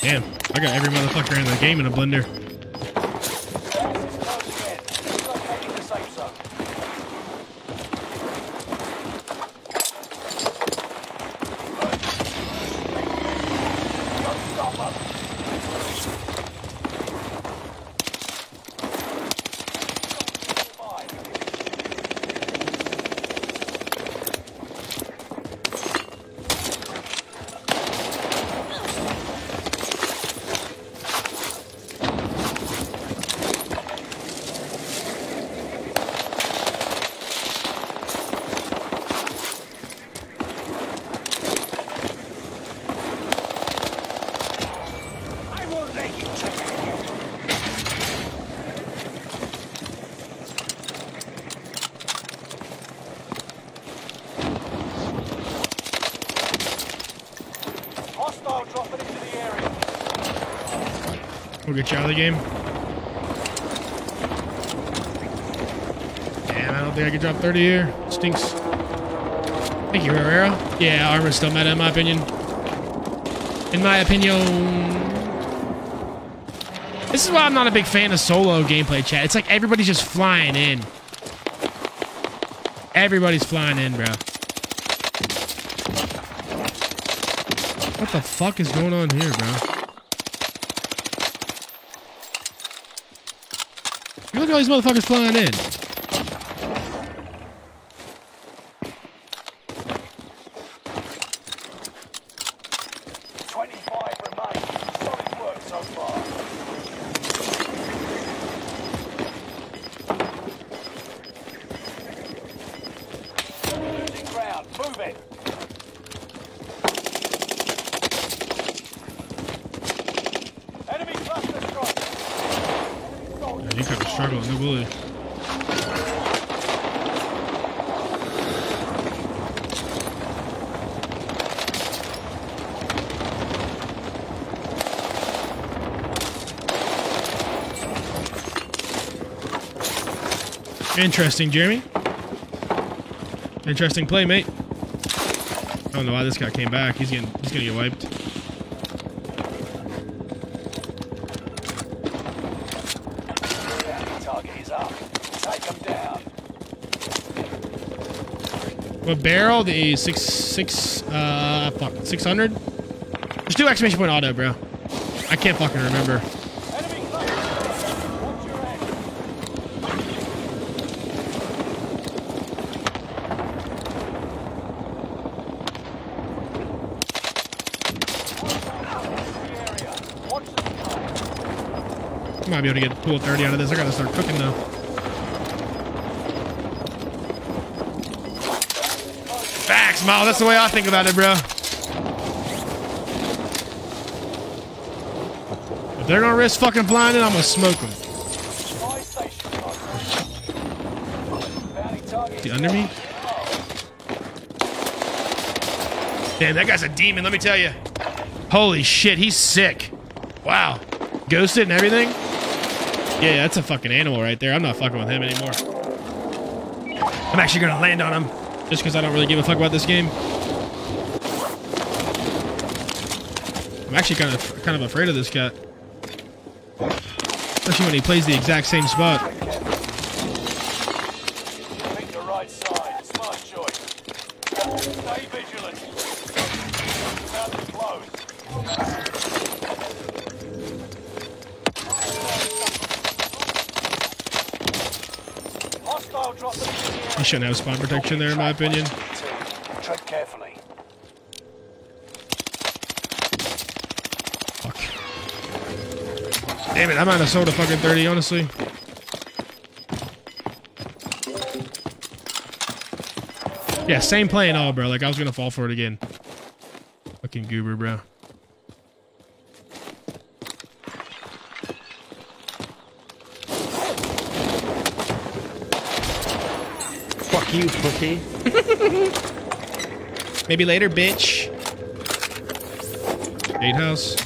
Damn, I got every motherfucker in the game in a blender. Gas is closing in. Relocating the safe zone. Don't stop them. Fine. I won't let you take it. Hostile dropping into the area. We'll get you out of the game. Damn, I don't think I can drop 30 here. Stinks. Thank you, Herrera. Yeah, armor's still meta in my opinion. In my opinion. This is why I'm not a big fan of solo gameplay, chat. It's like everybody's just flying in. Everybody's flying in, bro. What the fuck is going on here, bro? Look at all these motherfuckers flying in. 25 remain. Solid work so far. Losing ground. Move it. Enemy cluster strike. Yeah, you kind of struggling, no bully. Interesting, Jeremy. Interesting play, mate. I don't know why this guy came back. He's gonna get wiped. Bounty target is up. Take them down. What barrel? The 600? Just do exclamation point auto, bro. I can't fucking remember. Enemy cluster. Watch your head. Watch the sky. Might be able to get pool 30 out of this. I gotta start cooking though. Facts, Mal. That's the way I think about it, bro. If they're gonna risk fucking flying in, I'm gonna smoke them. Spy station close. Bounty target Is he under me? Damn, that guy's a demon, let me tell you. Holy shit, he's sick. Wow. Ghosted and everything? Yeah, that's a fucking animal right there. I'm not fucking with him anymore. I'm actually gonna land on him. Just because I don't really give a fuck about this game. I'm actually kind of afraid of this cat. Especially when he plays the exact same spot. Pick the right side. Smart choice. Stay vigilant. About to close. Hostile dropping into the He area. shouldn't have spawn protection there, in my opinion. Tread carefully. Fuck. Damn it, I might have sold a fucking 30, honestly. Yeah, same play and all, bro. Like, I was gonna fall for it again. Fucking goober, bro. Fuck you, pussy. Maybe later, bitch. Gatehouse.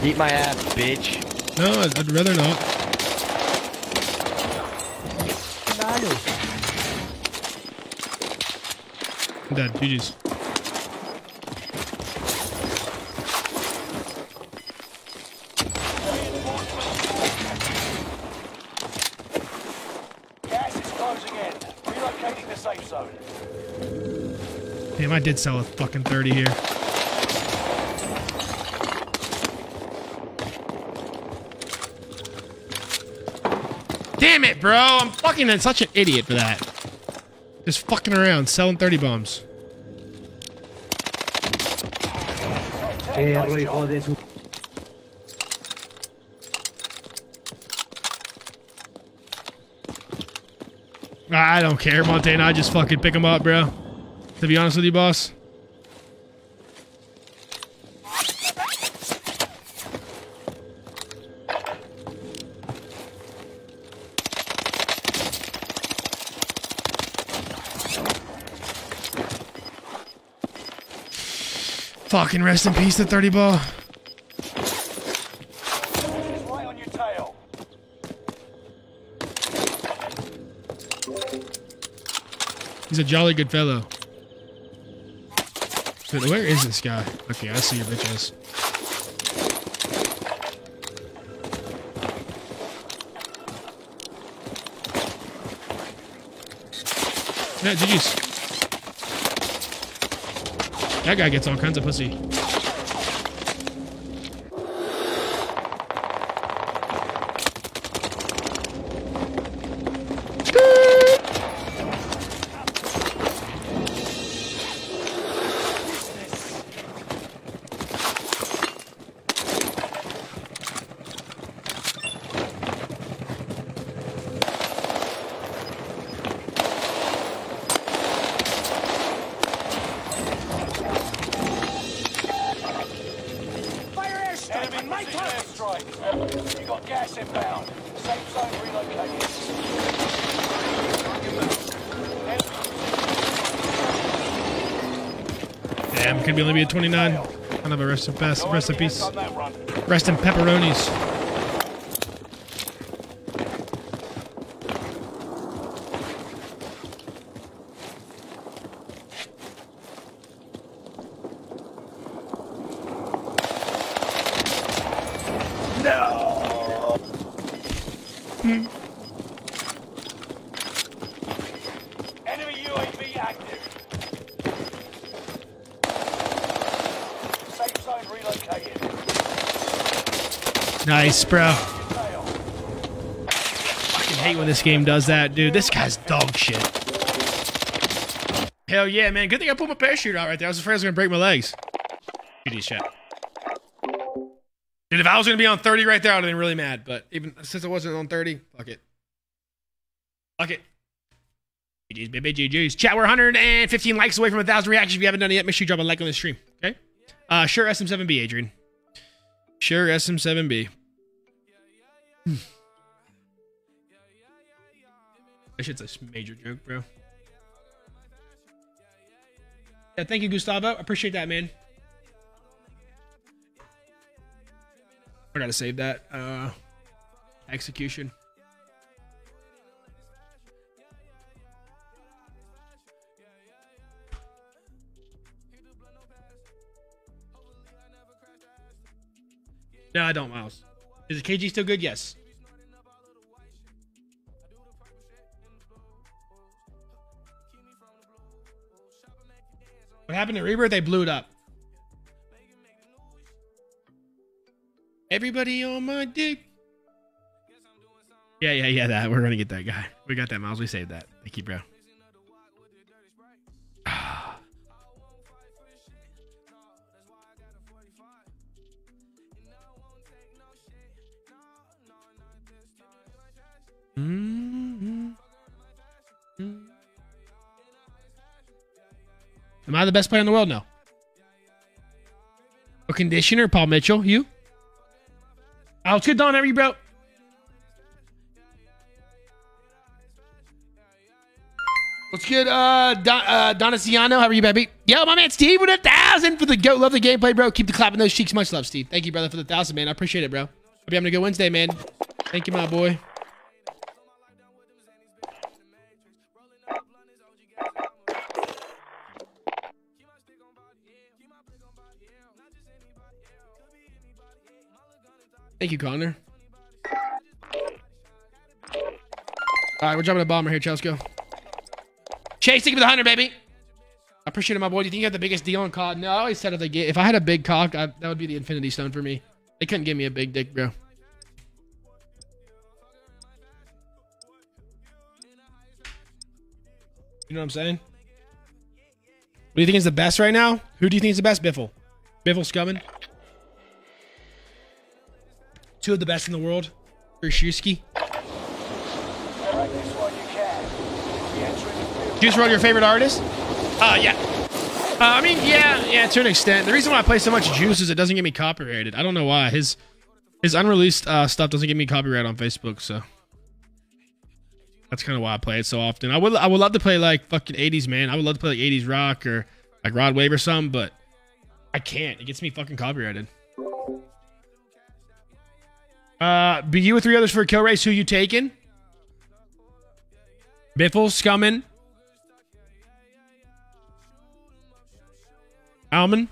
Eat my ass, bitch. No, I'd rather not. I'm dead. GG's. Gas is closing in. Relocating the safe zone. Damn, I did sell a fucking 30 here. Damn it, bro. I'm fucking such an idiot for that. Just fucking around, selling 30 bombs. Hijo de su... I don't care, Montana. I just fucking pick them up, bro. To be honest with you, boss. Fucking rest in peace, the 30 ball. It's right on your tail. He's a jolly good fellow. But where is this guy? Okay, I see your bitch ass. Yeah, GG's. That guy gets all kinds of pussy. Enemy precision airstrike. You got gas inbound. Safe zone relocated. Damn, could be only be a 29. Kind of a rest in peace. Rest in peace. On that run. Rest in pepperonis. Enemy UAV active. Safe zone relocated. Nice, bro. Tail. Fucking hate when this game does that, dude. This guy's dog shit. Hell yeah, man. Good thing I pulled my parachute out right there. I was afraid I was gonna break my legs. GG shit. Dude, if I was going to be on 30 right there, I would have been really mad. But even since I wasn't on 30, fuck it. Fuck it. GG's, baby, GG's. Chat, we're 115 likes away from 1,000 reactions. If you haven't done it yet, make sure you drop a like on the stream. Okay? Sure, SM7B, Adrian. Sure, SM7B. That shit's a major joke, bro. Yeah, thank you, Gustavo. I appreciate that, man. I gotta save that. Execution. No, I don't, Miles. Is the KG still good? Yes. What happened to Rebirth? They blew it up. Everybody on my dick. Yeah, that. We're gonna get that guy. We got that, Miles. We saved that. Thank you, bro. Am I the best player in the world? No. A conditioner, Paul Mitchell. You? Oh, what's good, Don? How are you, bro? What's good, Doniciano? How are you, baby? Yo, my man Steve with 1,000 for the goat. Love the gameplay, bro. Keep the clapping those cheeks. Much love, Steve. Thank you, brother, for the 1,000, man. I appreciate it, bro. Hope you're having a good Wednesday, man. Thank you, my boy. Thank you, Connor. All right, we're jumping a bomber here, Chelsea. Go. Chase, thank you for the 100, baby. I appreciate it, my boy. Do you think you have the biggest deal on COD? No, I always said if I had a big cock, that would be the Infinity Stone for me. They couldn't give me a big dick, bro. You know what I'm saying? What do you think is the best right now? Who do you think is the best? Biffle. Biffle's coming. Two of the best in the world. Juice WRLD, your favorite artist? Yeah. I mean, yeah, to an extent. The reason why I play so much Juice is it doesn't get me copyrighted. I don't know why. His unreleased stuff doesn't get me copyrighted on Facebook, so that's kind of why I play it so often. I would love to play like fucking 80s, man. I would love to play like 80s rock or like Rod Wave or something, but I can't. It gets me fucking copyrighted. Be you with 3 others for a kill race. Who you taking? Biffle, Scummin, Alman.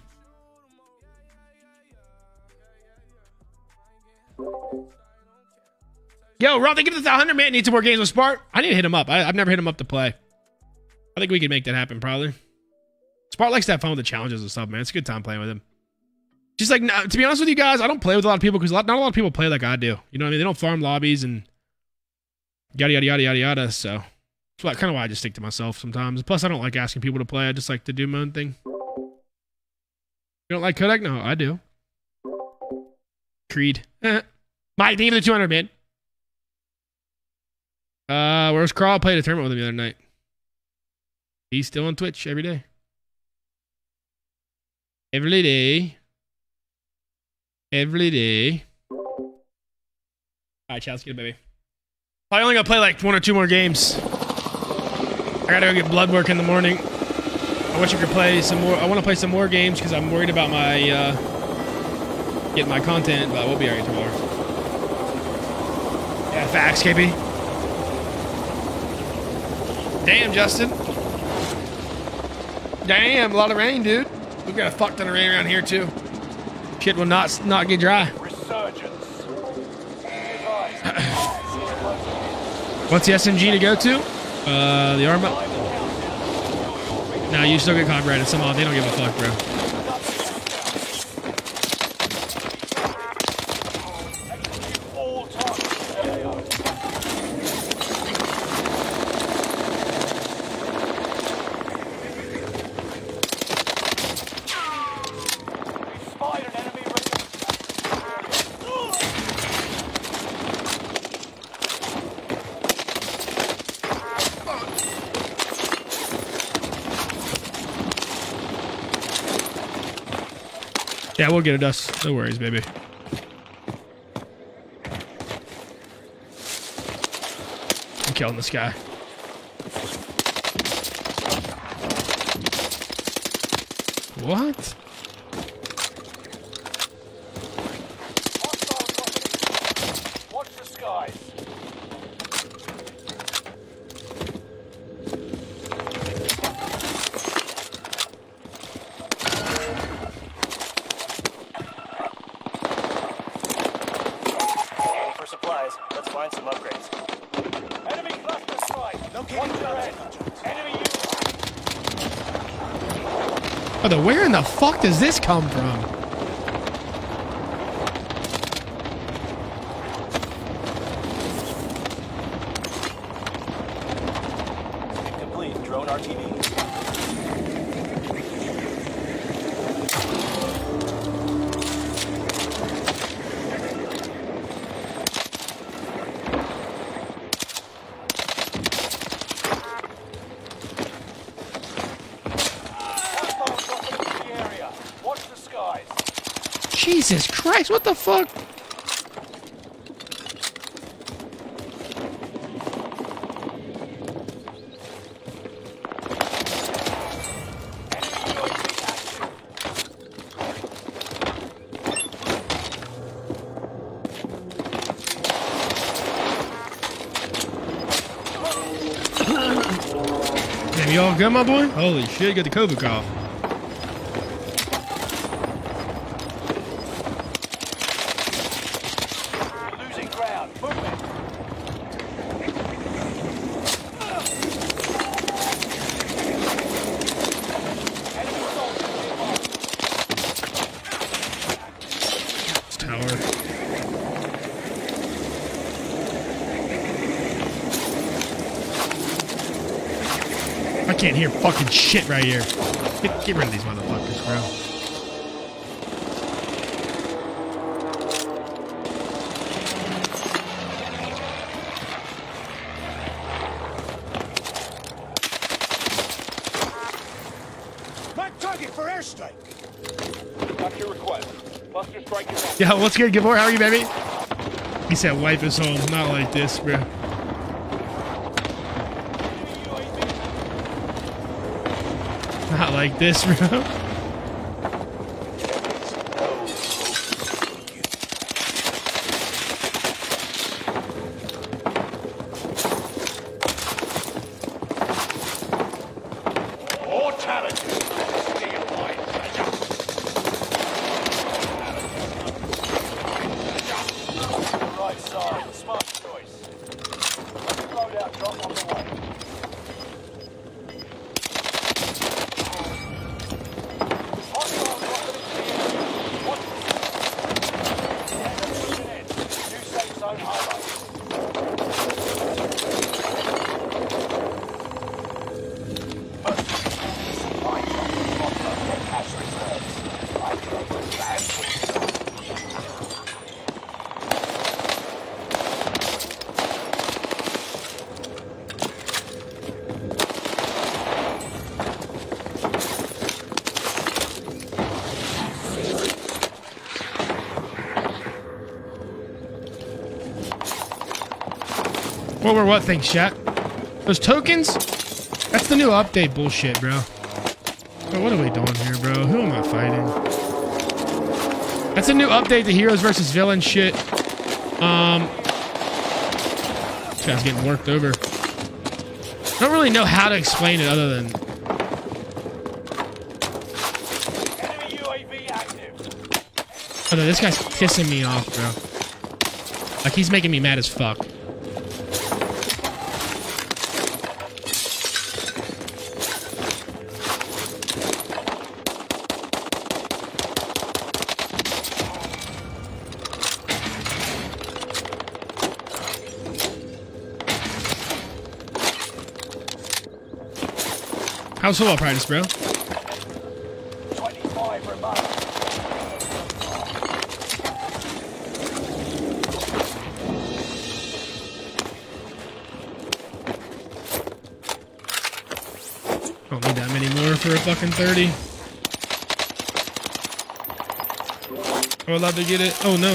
Yo, Ron, thank you for the 100, man. Need some more games with Spark. I need to hit him up. I've never hit him up to play. I think we could make that happen, probably. Spark likes to have fun with the challenges and stuff, man. It's a good time playing with him. Just like, to be honest with you guys, I don't play with a lot of people because not a lot of people play like I do. You know what I mean? They don't farm lobbies and yada, yada, yada, yada, yada. So that's kind of why I just stick to myself sometimes. Plus, I don't like asking people to play. I just like to do my own thing. You don't like Kodak? No, I do. Creed. Mike, thank you for the 200, man. Where's Carl? I played a tournament with him the other night. He's still on Twitch every day. Every day. Every day. All right, child, let's get it, baby. Probably only gonna play like 1 or 2 more games. I gotta go get blood work in the morning. I wish I could play some more. I want to play some more games because I'm worried about my getting my content, but we'll be alright tomorrow. Yeah, facts, KP. Damn, Justin. Damn, a lot of rain, dude. We've got a fuck ton of rain around here too. Shit will not get dry. What's the SMG to go to? The Arma. No, you still get copyrighted somehow. They don't give a fuck, bro. Yeah, we'll get it, us. No worries, baby. I'm killing this guy. What? Watch the skies. For supplies, let's find some upgrades. Enemy cluster strike. Watch your head. Enemy Brother, where in the fuck does this come from? Complete drone RTB. Jesus Christ, what the fuck? Damn, you all good, my boy? Holy shit, you got the COVID cough. losing ground. Movement. Enemy soldiers nearby. Tower. I can't hear fucking shit right here. Get rid of these motherfuckers, bro. Mark target for airstrike. Got your request. Buster strike is on. Yo, what's good, Gibor? How are you, baby? He said wipe his home. Not like this, bro. Not like this, bro. More talent. Stay alive. Right side. Smart choice. Loadout drop on the way. Hostile dropping into the area. Watch the enemy pushing in. New safe zone highlighted. Cash reserves. I drove the van. What were what things, chat? Those tokens? That's the new update bullshit, bro. Bro, what are we doing here, bro? Who am I fighting? That's a new update to heroes versus villains shit. This guy's getting worked over. I don't really know how to explain it other than... Enemy UAV active. Oh no, this guy's pissing me off, bro. Like, he's making me mad as fuck. How's football practice, bro? 25 remain. Don't need that many more for a fucking 30. I'm allowed to get it. Oh no.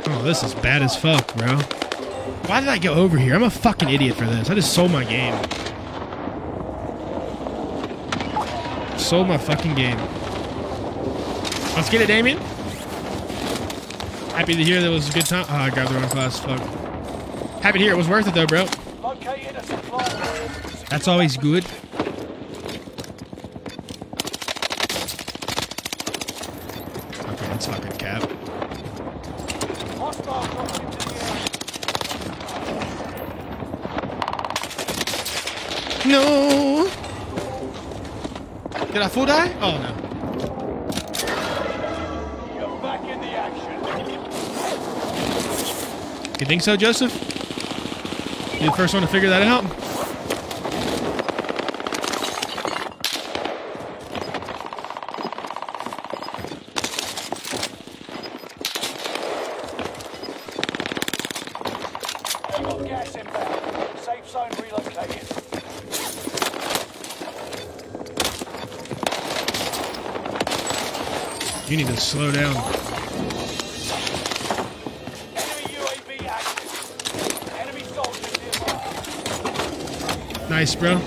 Oh, this is bad as fuck, bro. Why did I go over here? I'm a fucking idiot for this. I just sold my game. Sold my fucking game. Let's get it, Damien. Happy to hear that was a good time. Oh, I grabbed the wrong class. Fuck. Happy to hear it was worth it, though, bro. Located a supply point. That's always good. Okay, that's fucking cap. Hostile dropping into the area. No. Did I full die? Oh no. You're back in the action. You think so, Joseph? You the first one to figure that out? They've got gas inbound. Safe zone relocated. You need to slow down. Enemy UAV active. Enemy soldiers nearby. Nice, bro.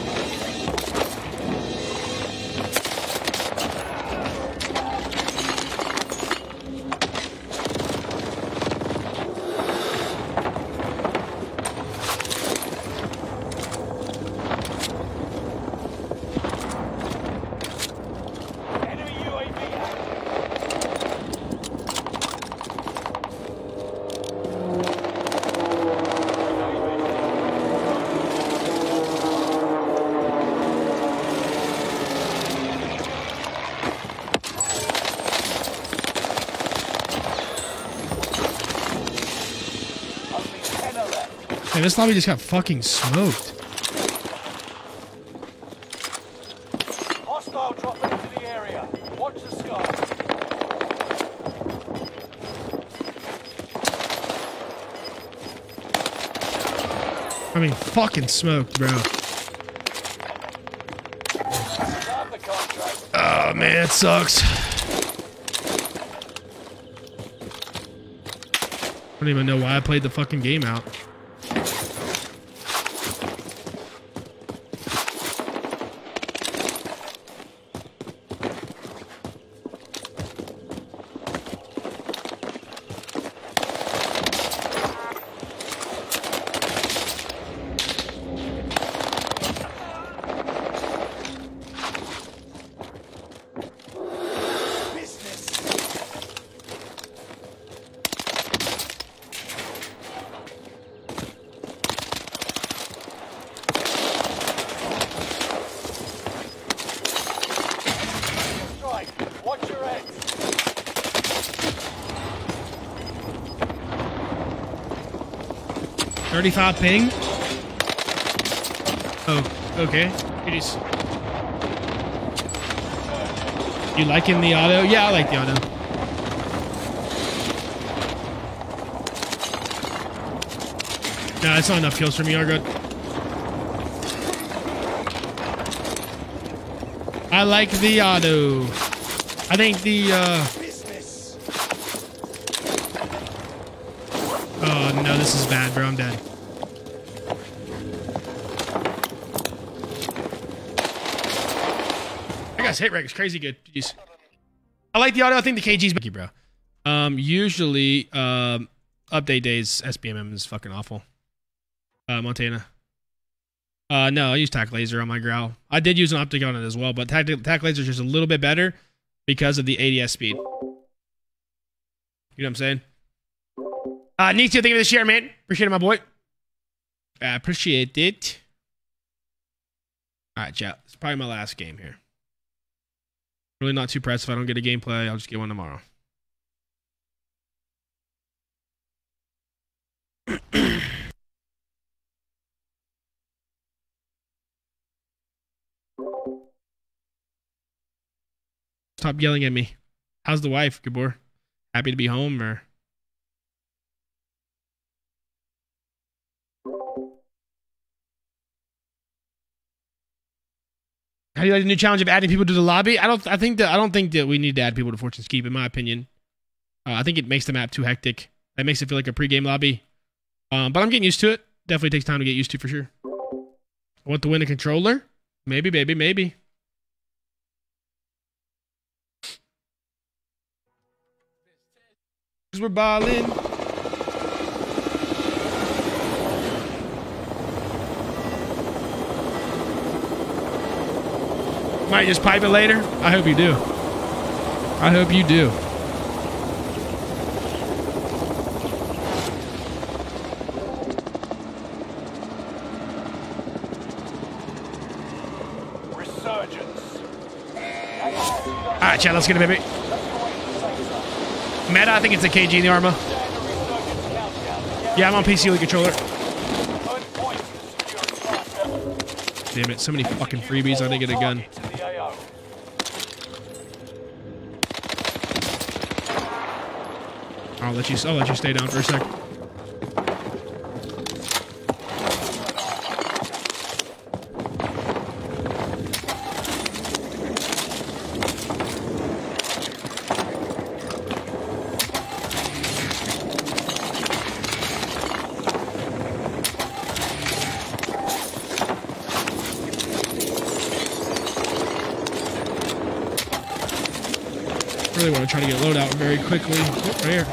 Enemy UAV active. Only 10 are left. Man, this lobby just got fucking smoked. Hostile dropping into the area. Watch the sky. I mean, fucking smoked, bro. Grab the contract. Oh, man, it sucks. I don't even know why I played the fucking game out. Strike. Watch your head. 35 ping? Oh, okay. Jeez. You liking the auto? Yeah, I like the auto. No, that's not enough kills for me, Argo. I like the auto. I think the, Oh, no, this is bad, bro. I'm dead. That guy's hit rate is crazy good. Jeez. I like the auto. I think the KG's better, bro. Usually, update days, SBMM is fucking awful. Montana. No, I use tac laser on my growl. I did use an optic on it as well, but tac laser is just a little bit better because of the ADS speed. You know what I'm saying? Nitio, thank you for the share, man. Appreciate it, my boy. I appreciate it. Alright, chat. It's probably my last game here. Really not too pressed if I don't get a gameplay. I'll just get one tomorrow. Stop yelling at me. How's the wife, Gabor? Happy to be home, or? How do you like the new challenge of adding people to the lobby? I don't think that we need to add people to Fortune's Keep, in my opinion. I think it makes the map too hectic. That makes it feel like a pregame lobby. But I'm getting used to it. Definitely takes time to get used to, for sure. I want to win a controller? Maybe, baby, maybe. Because we're balling. Might just pipe it later. I hope you do. I hope you do. Alright, chat, let's get it, baby. Meta, I think it's a KG in the Arma. Yeah, I'm on PC with a controller. Damn it, so many fucking freebies, I didn't get a gun. I'll let you stay down for a sec. Really want to try to get loadout very quickly. Oh, right here.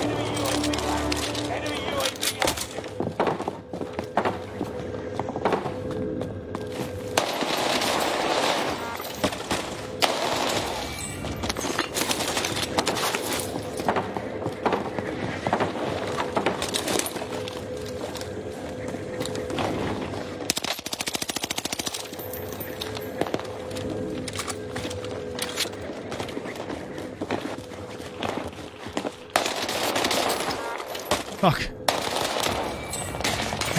Fuck. I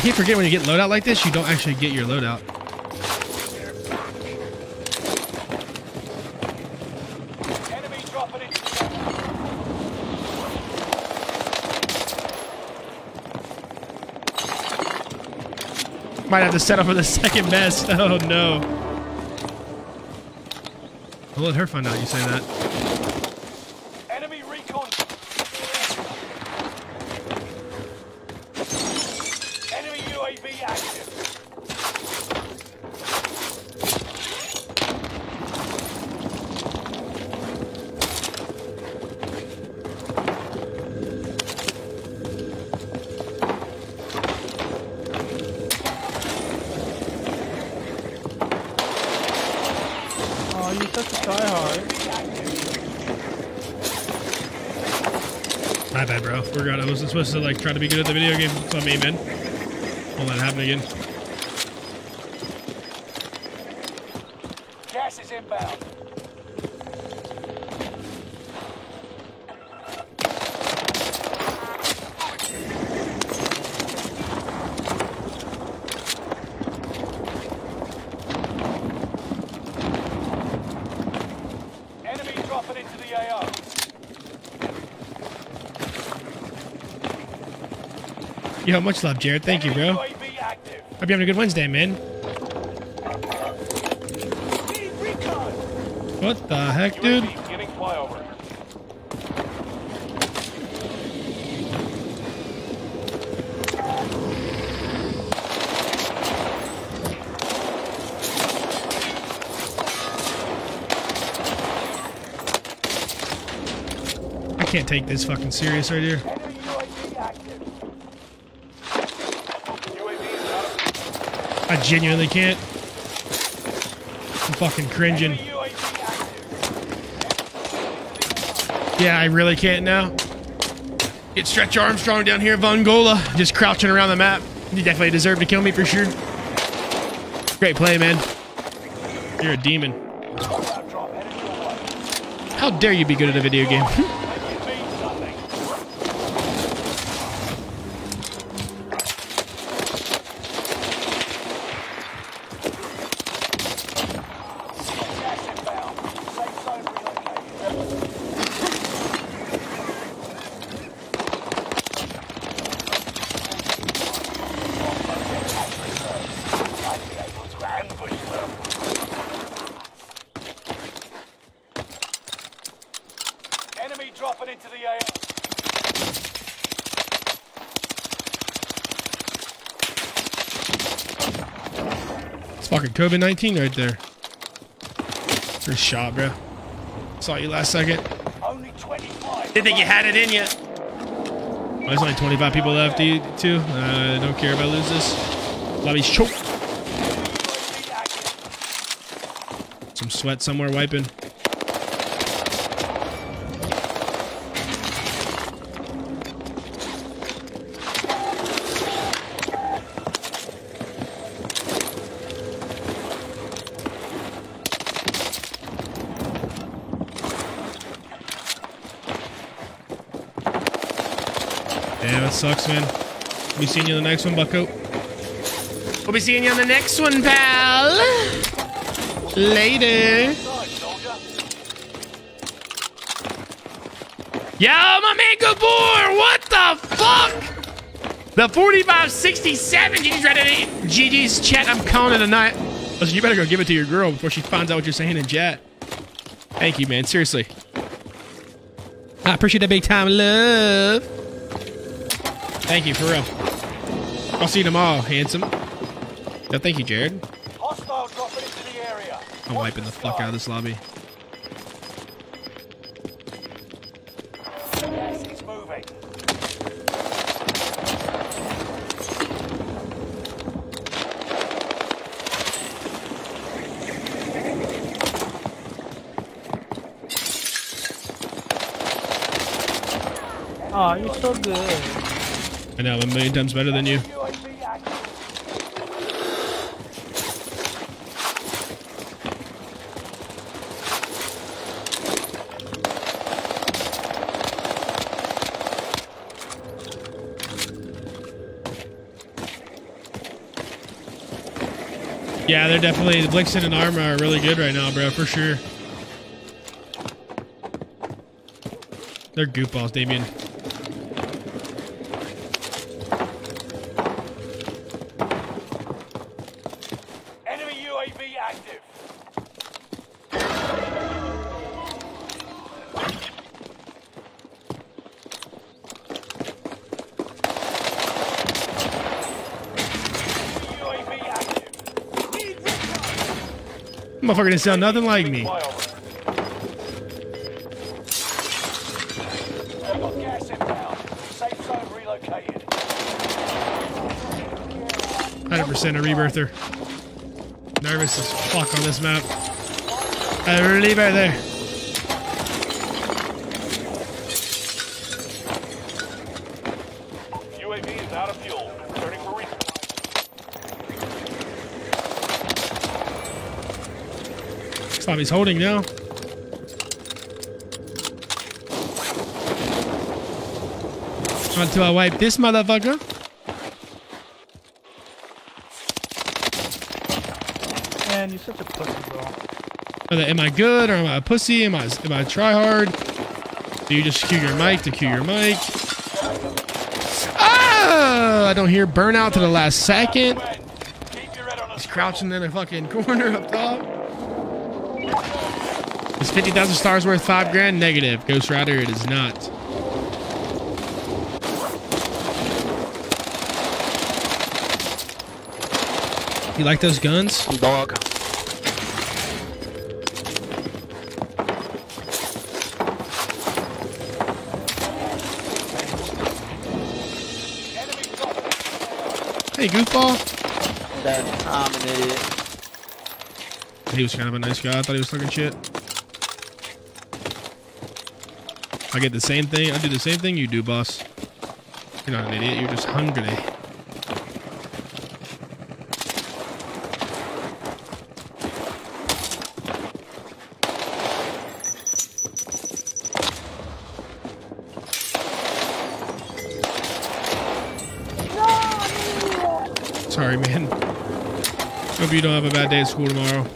keep forgetting when you get loadout like this, you don't actually get your loadout. Might have to set up for the second best. Oh no. I'll let her find out you say that. My bad, bro. Forgot I wasn't supposed to like try to be good at the video game. It's on me, man. Won't let it happen again. Gas is inbound. Enemy dropping into the AO. Yo, much love, Jared. Thank you, bro. Hope you're having a good Wednesday, man. What the heck, dude? I can't take this fucking serious right here. I genuinely can't. I'm fucking cringing. Yeah, I really can't now. Get Stretch Armstrong down here, Vongola, just crouching around the map. You definitely deserve to kill me for sure. Great play, man. You're a demon. How dare you be good at a video game? Fucking COVID-19 right there. First shot, bro. Saw you last second. Only 25. Didn't think you had it in you. Oh, there's only 25 people left, too. I don't care if I lose this. Lobby's choke. Some sweat somewhere wiping. Damn, it sucks, man. We'll be seeing you in the next one, bucko. We'll be seeing you on the next one, pal. Later. Yo, my man Gabor, what the fuck? The 4567, GG's ready to GG's chat, I'm calling it a night. Listen, you better go give it to your girl before she finds out what you're saying in chat. Thank you, man, seriously. I appreciate that big time love. Thank you, for real. I'll see you tomorrow, handsome. No, thank you, Jared. Hostile dropping into the area. I'm wiping the fuck out of this lobby. Yes, it's moving. Oh, you're so good. I know, I'm a million times better than you. UAV active. Yeah, they're definitely, the Blixen and Arma are really good right now, bro, for sure. They're goofballs, Damien. Enemy UAV active. UAV active. Motherfucker didn't sound nothing like me. I've got gas inbound. Safe zone relocated. 100% a rebirther. Nervous as fuck on this map. I really right there. UAV is out of fuel. Returning for resupply. Stop, he's holding now. Until I wipe this motherfucker. Man, you're such a pussy, bro. Am I good or am I a pussy? Am I try hard? Do you just cue your mic to cue your mic? Ah! I don't hear burnout to the last second. Keep your head on a He's crouching in a fucking corner up top. Is 50,000 stars worth 5 grand? Negative. Ghost Rider, it is not. You like those guns? Dog. Hey, goofball. I'm an idiot. He was kind of a nice guy. I thought he was talking shit. I get the same thing. I do the same thing you do, boss. You're not an idiot. You're just hungry. Sorry, man. Hope you don't have a bad day at school tomorrow.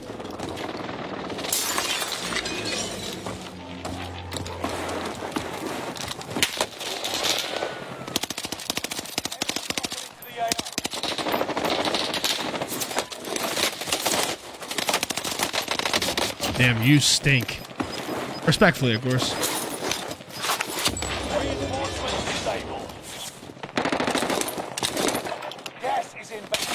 Damn, you stink. Respectfully, of course. reinforcements disabled. Gas is inbound.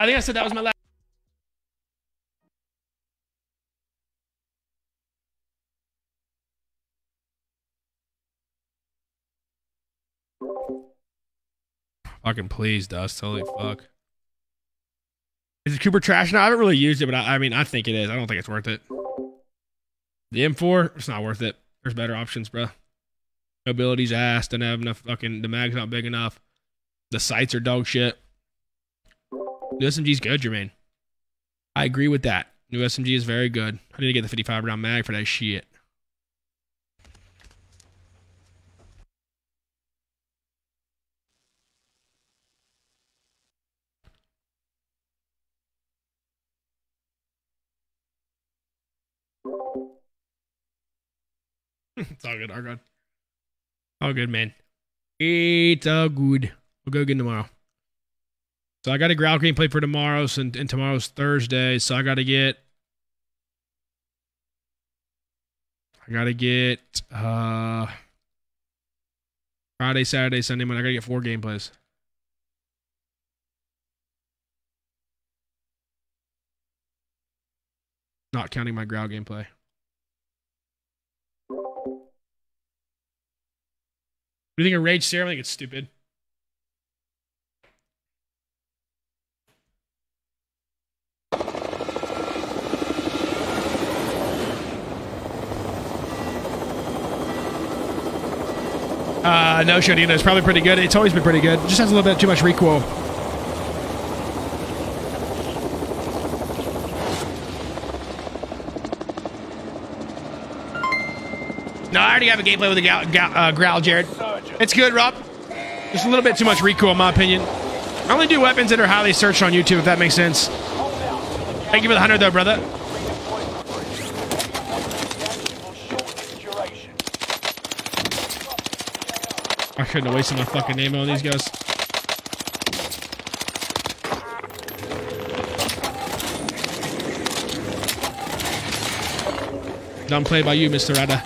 I think I said that was my last. Fucking please, Dust. Holy fuck. Is it Cooper trash now? I haven't really used it, but I mean, I think it is. I don't think it's worth it. The M4, it's not worth it. There's better options, bro. Mobility's ass. Don't have enough fucking. The mag's not big enough. The sights are dog shit. New SMG's good, Jermaine. I agree with that. New SMG is very good. I need to get the 55 round mag for that shit. It's all good, Argon. All good, man. It's all good. We'll go again tomorrow. So I got a growl gameplay for tomorrow, and tomorrow's Thursday, so I gotta get Friday, Saturday, Sunday, Monday. I gotta get 4 gameplays. Not counting my growl gameplay. Do you think of Rage Serum? I think it's stupid. No, Shodino. It's probably pretty good. It's always been pretty good. It just has a little bit too much recoil. No, I already have a gameplay with the growl, Jared. It's good, Rob. Just a little bit too much recoil, in my opinion. I only do weapons that are highly searched on YouTube, if that makes sense. Thank you for the 100, though, brother. I shouldn't have wasted my fucking name on these guys. Done play by you, Mr. Rada.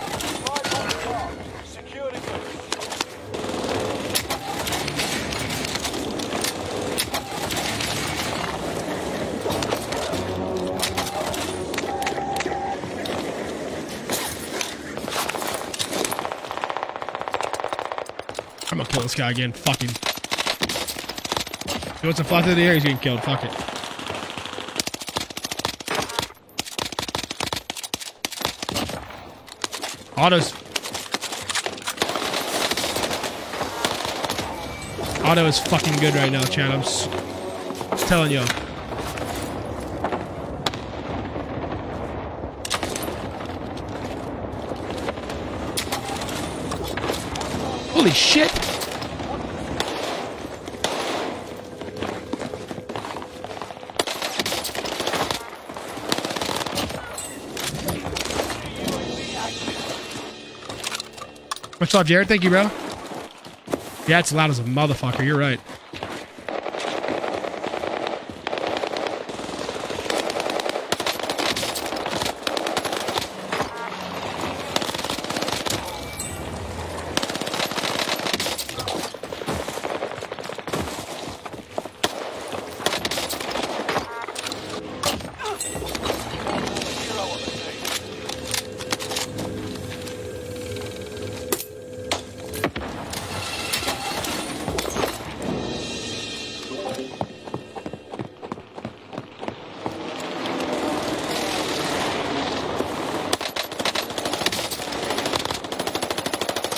I'm gonna kill this guy again. Fuck him. He wants to fly through the air, he's getting killed. Fuck it. Autos. Auto is fucking good right now, Chad. I'm telling you. Holy shit! What's up, Jared? Thank you, bro. Yeah, it's loud as a motherfucker. You're right.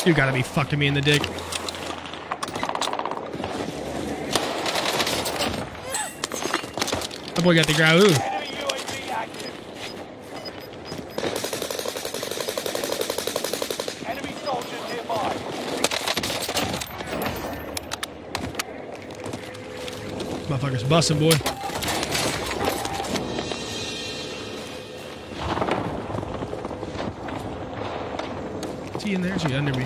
You gotta be fucking me in the dick. That boy got the growl. Ooh. Enemy soldiers nearby. Motherfucker's busting, boy. Is he in there? Is he under me?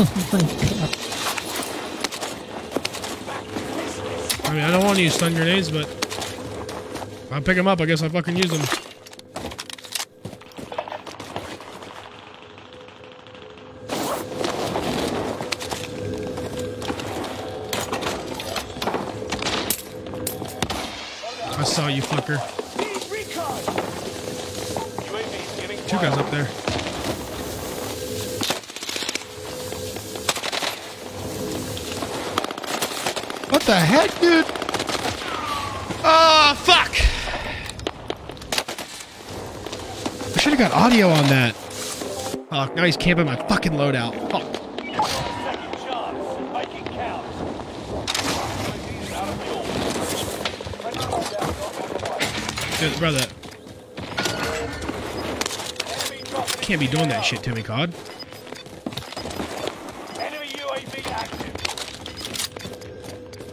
I mean, I don't want to use stun grenades, but if I pick them up, I guess I fucking use them. I saw you, fucker. Recon. UAV giving Two guys up there. What the heck, dude? Oh, fuck! I should have got audio on that. Fuck, now he's camping my fucking loadout. Fuck. second chance. Make it count. UAV out of fuel. Friendly loadout on the way. Dude, brother, Enemy dropping can't be into doing the that AO. shit to me, COD. Enemy UAV active.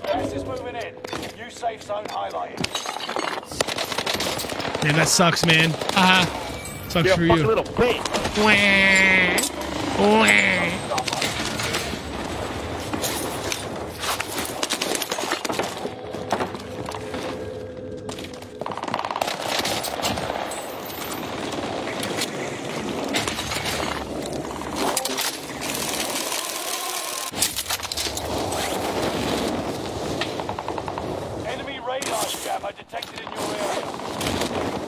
Gas is moving in. New safe zone highlighted. Man, that sucks, man. Haha. Sucks You're for a fucking you. little bitch. Wah. Wah. Enemy radar jammer detected in your area.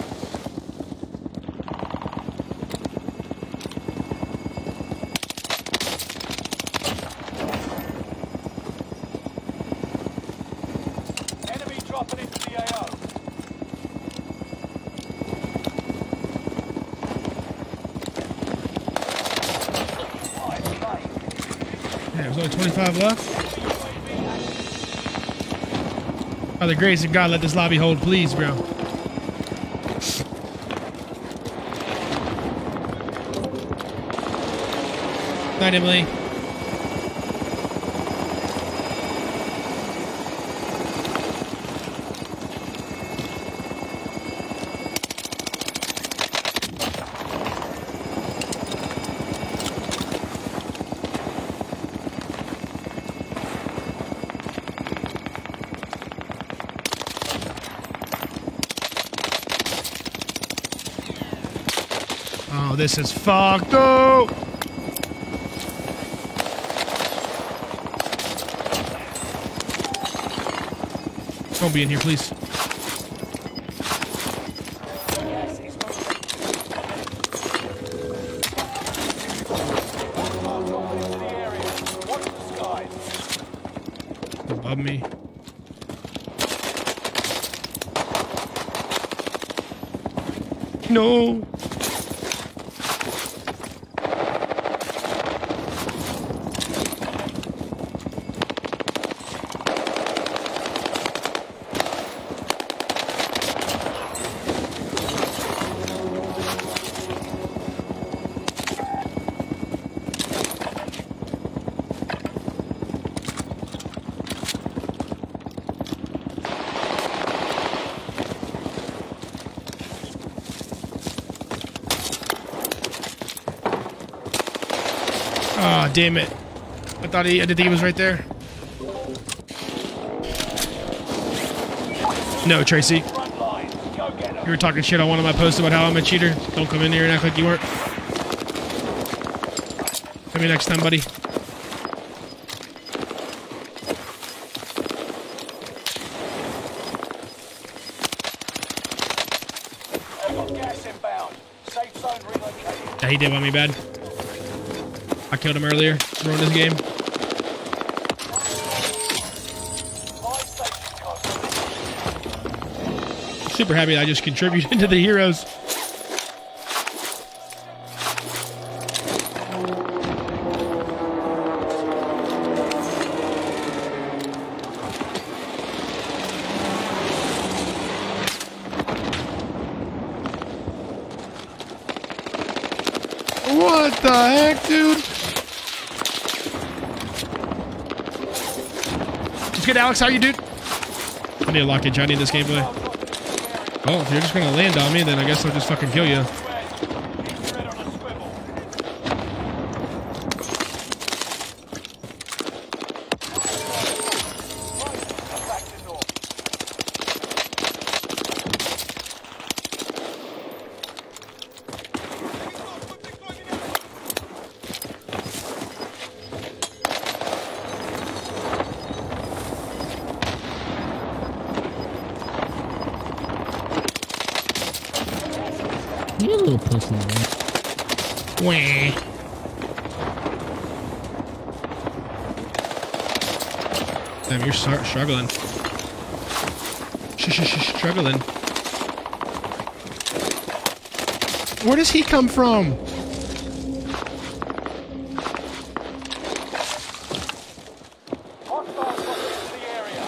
Enemy dropping into the AO. Yeah, there's only 25 left. By the grace of God, let this lobby hold, please, bro. Night, Emily. Oh, this is fucked up. Don't be in here, please. Gas is moving. Dropping into the area. Watch the skies. Above me. No. Ah, damn it. I didn't think he was right there. No, Tracy. Front line. Go get them. You were talking shit on one of my posts about how I'm a cheater. Don't come in here and act like you weren't. Come here next time, buddy. I've got gas inbound. Safe zone relocated. Yeah, he did want me bad. I killed him earlier. Ruined his game. Buy station code. Super happy I just contributed to the heroes. What the heck, dude? What's good, Alex? How you, dude? I need a lock in, Johnny, in this gameplay. Oh, if you're just gonna land on me, then I guess I'll just fucking kill you. Keep your head on a swivel. Right, back to north. Little pussy, man. Wah. Damn, you're struggling. Struggling. Where does he come from? Hostiles dropping into the area.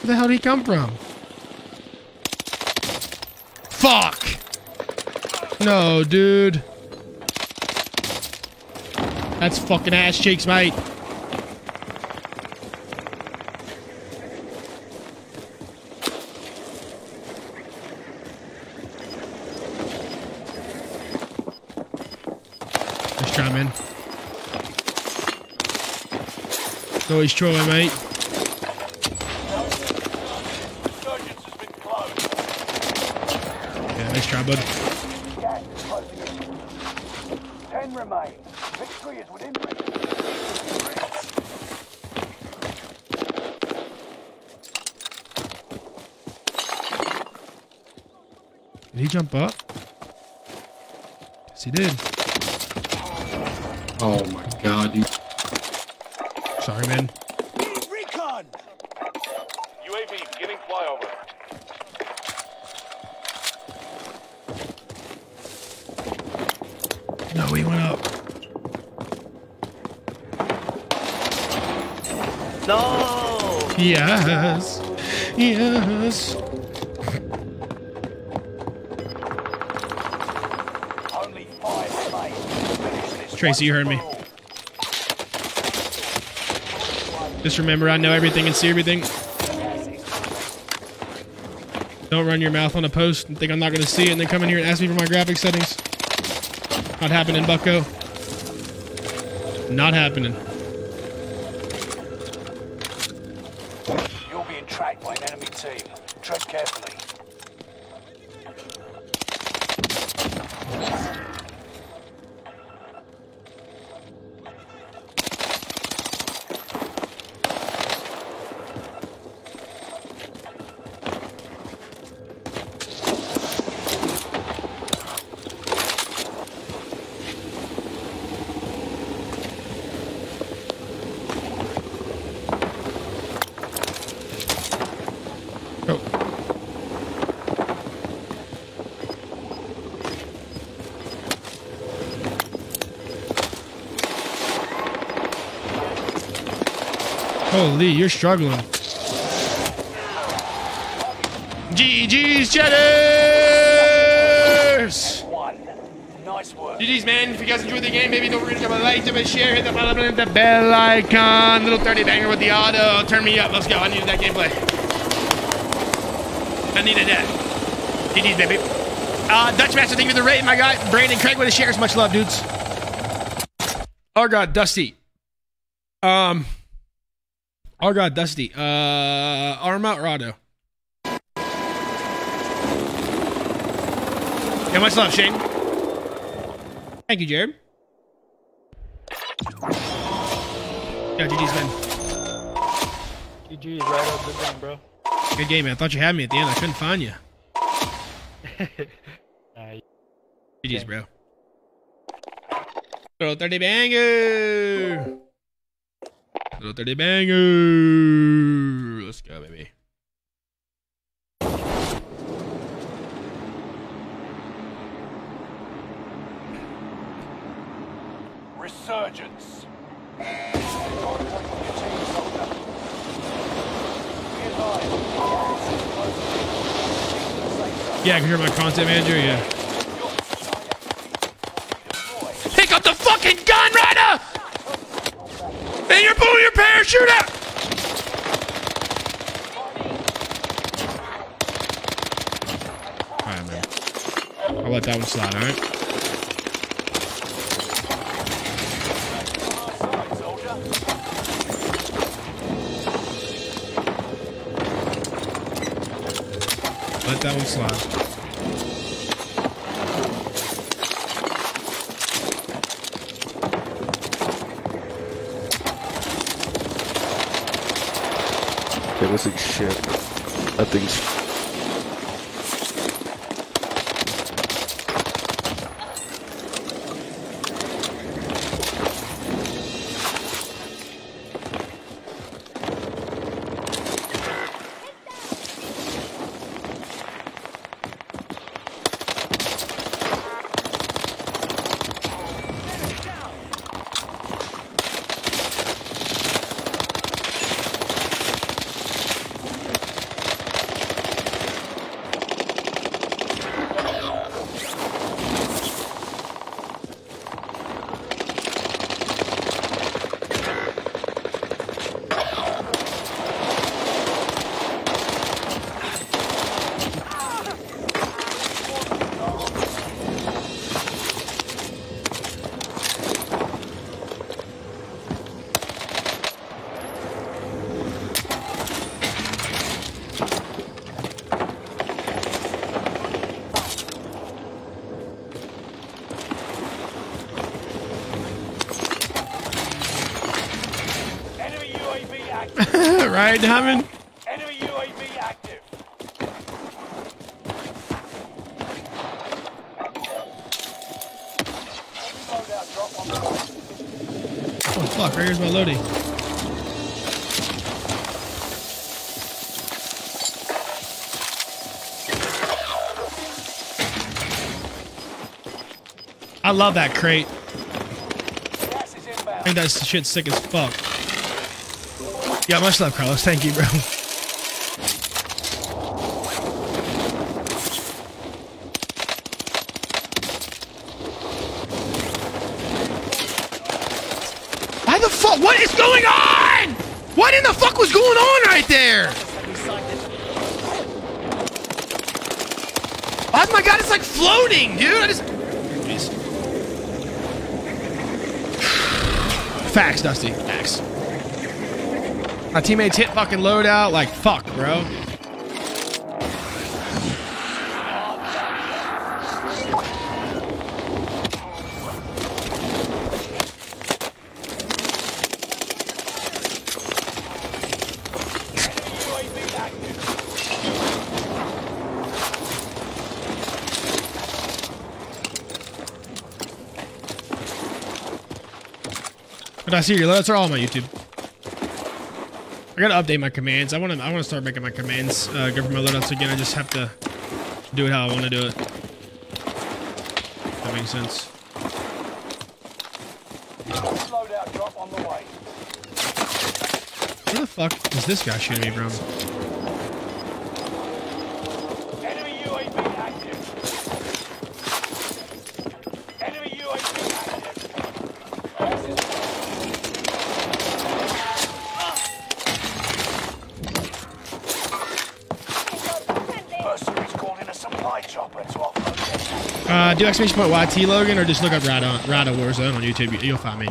Where the hell did he come from? Fuck! No, dude. That's fucking ass cheeks, mate. Let's try him in. No, he's trolling, mate. Resurgence has been closed. Yeah, nice try, bud. Gas is closing in. 10 remain. Victory is within reach. Did he jump up? Yes, he did. Oh my god, you. Sorry, man. Recon! UAV beginning flyover. No, he went up. No! Yes. Yes. Only 5 remain. Finish this Tracy, you heard me. Just remember, I know everything and see everything. Don't run your mouth on a post and think I'm not going to see it and then come in here and ask me for my graphic settings. Not happening, bucko. Not happening. You're being tracked by an enemy team. Tread carefully. Oh. Holy, you're struggling. GG's Cheddars! 1. Nice work. GG's, man. If you guys enjoyed the game, maybe don't forget to give a like, give a share, hit the bell button, hit the bell icon. Little 30 banger with the auto. Turn me up. Let's go. I needed that gameplay. I needed that. GG's, baby. Dutch Master, thank you for the rating, my guy. Brandon Craig with the shares. Much love, dudes. Oh, God. Dusty. Oh, God. Dusty. Arma or auto? Yeah, much love, Shane. Thank you, Jared. Yeah, GG's, man. GG's right up the thing, bro. Good game, man. I thought you had me at the end. I couldn't find you. GG's, bro. Little 30 banger. Little 30 banger. Let's go, baby. Resurgence. Yeah, I can hear my content manager, yeah. Pick up the fucking gun, Ryder! And you're pulling your parachute out! Alright, man. I'll let that one slide, alright? Let that one slide. Yeah, this is shit. That thing's. Right, Diamond? Enemy UAV active. Loadout drop on the way. Oh fuck, right here's my loading. I love that crate. Gas is I inbound. think that shit's sick as fuck. Yeah, much love, Carlos. Thank you, bro. Why the fuck? What is going on? What in the fuck was going on right there? Oh my god, it's like floating, dude. I just... Jeez. Facts, Dusty. Facts. My teammates hit fucking loadout. Like, fuck, bro. But I see your loads are all on my YouTube. I gotta update my commands. I wanna start making my commands go for my loadouts again. I just have to do it how I want to do it. That makes sense. Loadout drop on the way. Where the fuck is this guy shooting me from? Enemy UAV active. Enemy UAV active. Mercenaries called in a supply chopper to offload their Do exclamation point YT Logan or just look up Rada Warzone on YouTube. You'll find me.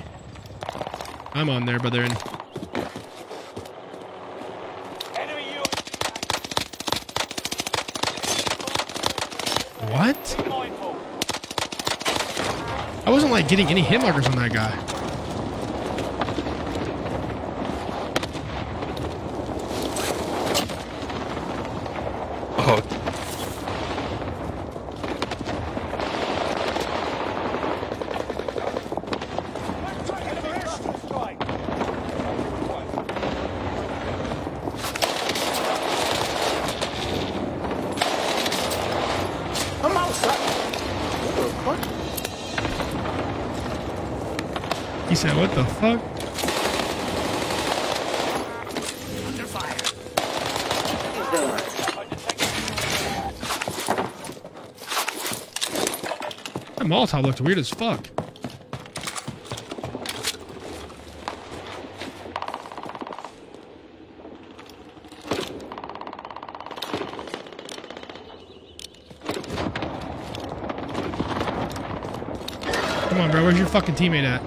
I'm on there, brother. enemy UAV What? mindful. I wasn't like getting any hit markers on that guy. Oh, Enemy cluster strike. I'm outside. What the fuck? He said, what the fuck? Under fire. That Molotov looked weird as fuck. Come on, bro. Where's your fucking teammate at?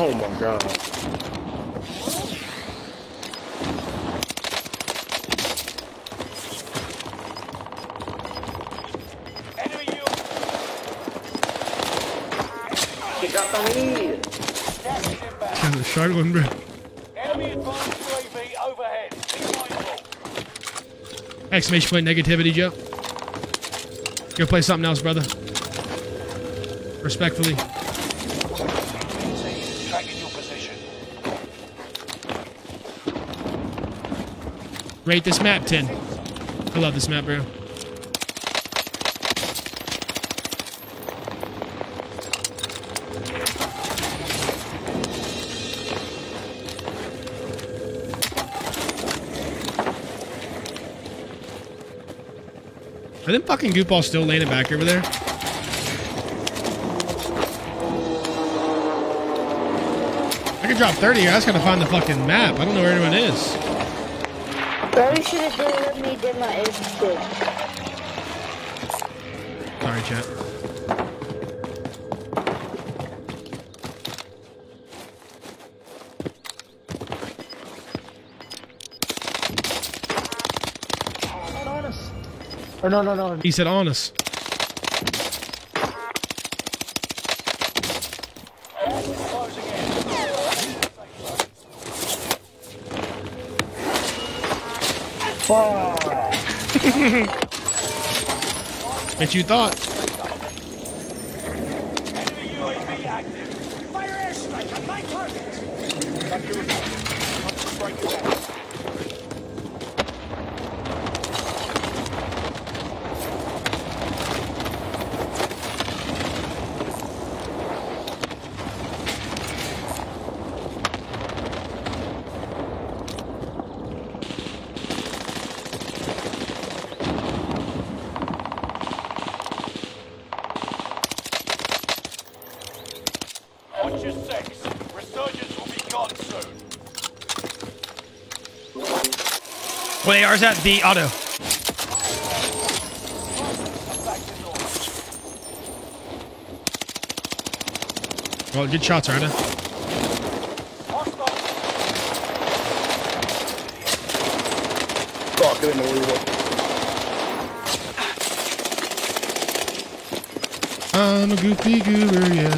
Oh my god. Enemy UAV. He got the lead. Gas is inbound. Got the shotgun, bro. Enemy advanced UAV overhead. Be mindful. Exclamation point negativity, Joe. Go play something else, brother. Respectfully. Tracking your position. Rate this map 10. I love this map, bro. Are them fucking goopballs still laying it back over there? I could drop 30 here. I just gotta find the fucking map. I don't know where anyone is. Probably should have let me did my ace stick. Sorry, chat. Or no. He said on us. Closing in. Bet you thought. Enemy UAV active. Fire airstrike on my target. Strike it down. Watch your six. Resurgence will be gone soon. Where AR's at? The auto. Back to normal. Well, good shots, Ryder. Hostile. Fuck, get in the reload. I'm a goofy goober, yeah.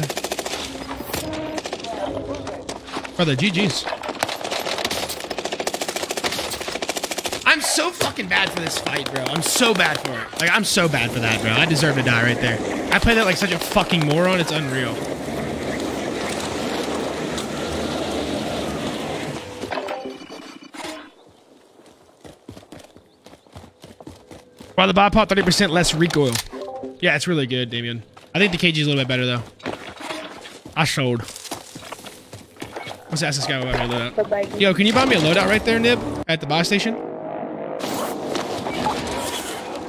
Brother, GG's. I'm so fucking bad for this fight, bro. I'm so bad for it. Like, I'm so bad for that, bro. I deserve to die right there. I play that like such a fucking moron. It's unreal. While the bipod 30% less recoil. Yeah, it's really good, Damien. I think the KG is a little bit better, though. I showed. Let's ask this guy about my loadout. Yo, can you buy me a loadout right there, Nib? At the buy station?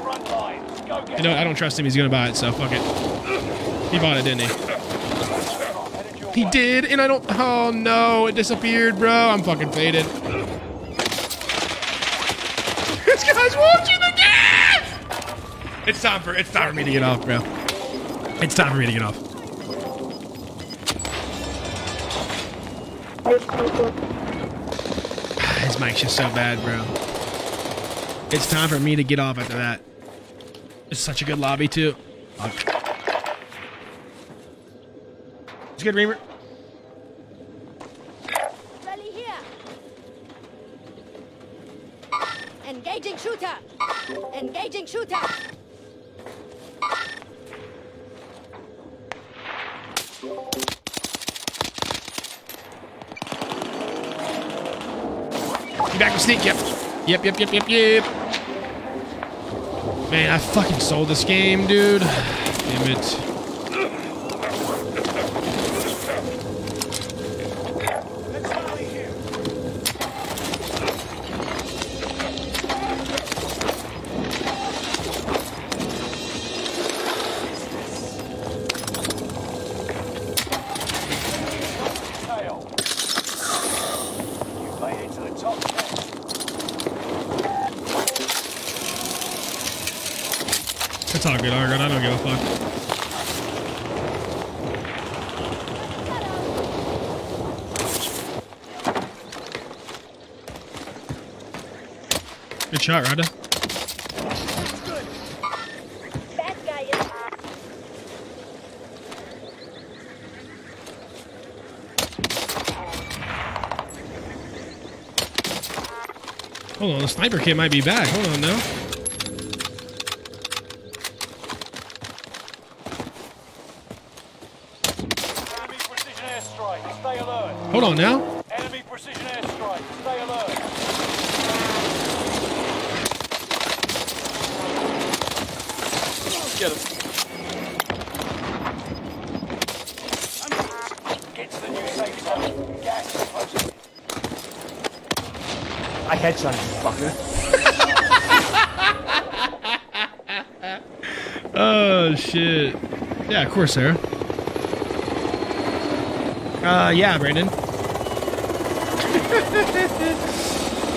Front lines. Go get You know what? I don't trust him. He's gonna buy it, so fuck it. He bought it, didn't he? headed your He way. did, and I don't... Oh, no. It disappeared, bro. I'm fucking faded. This guy's watching the game! It's time for me to get off, bro. It's time for me to get off. His mic's just so bad, bro. It's time for me to get off after that. It's such a good lobby, too. It's good, Reamer. Rally here. Engaging shooter. Engaging shooter. You back with sneak? Yep. Yep. Man, I fucking sold this game, dude. Damn it. Let's rally here. Tail. You've made it to the top 10. It's all good, Argon. I don't give a fuck. Good shot, Ryder. Bad guy is... Hold on, the sniper kit might be back. Hold on now. Enemy precision airstrike. Stay alert. Hold on now. Enemy precision airstrike. Stay alert. Get him. Get to the new safe zone. Gas is closing. I headshot you, fucker. Oh shit. Yeah, of course, Sarah. Yeah, Brandon.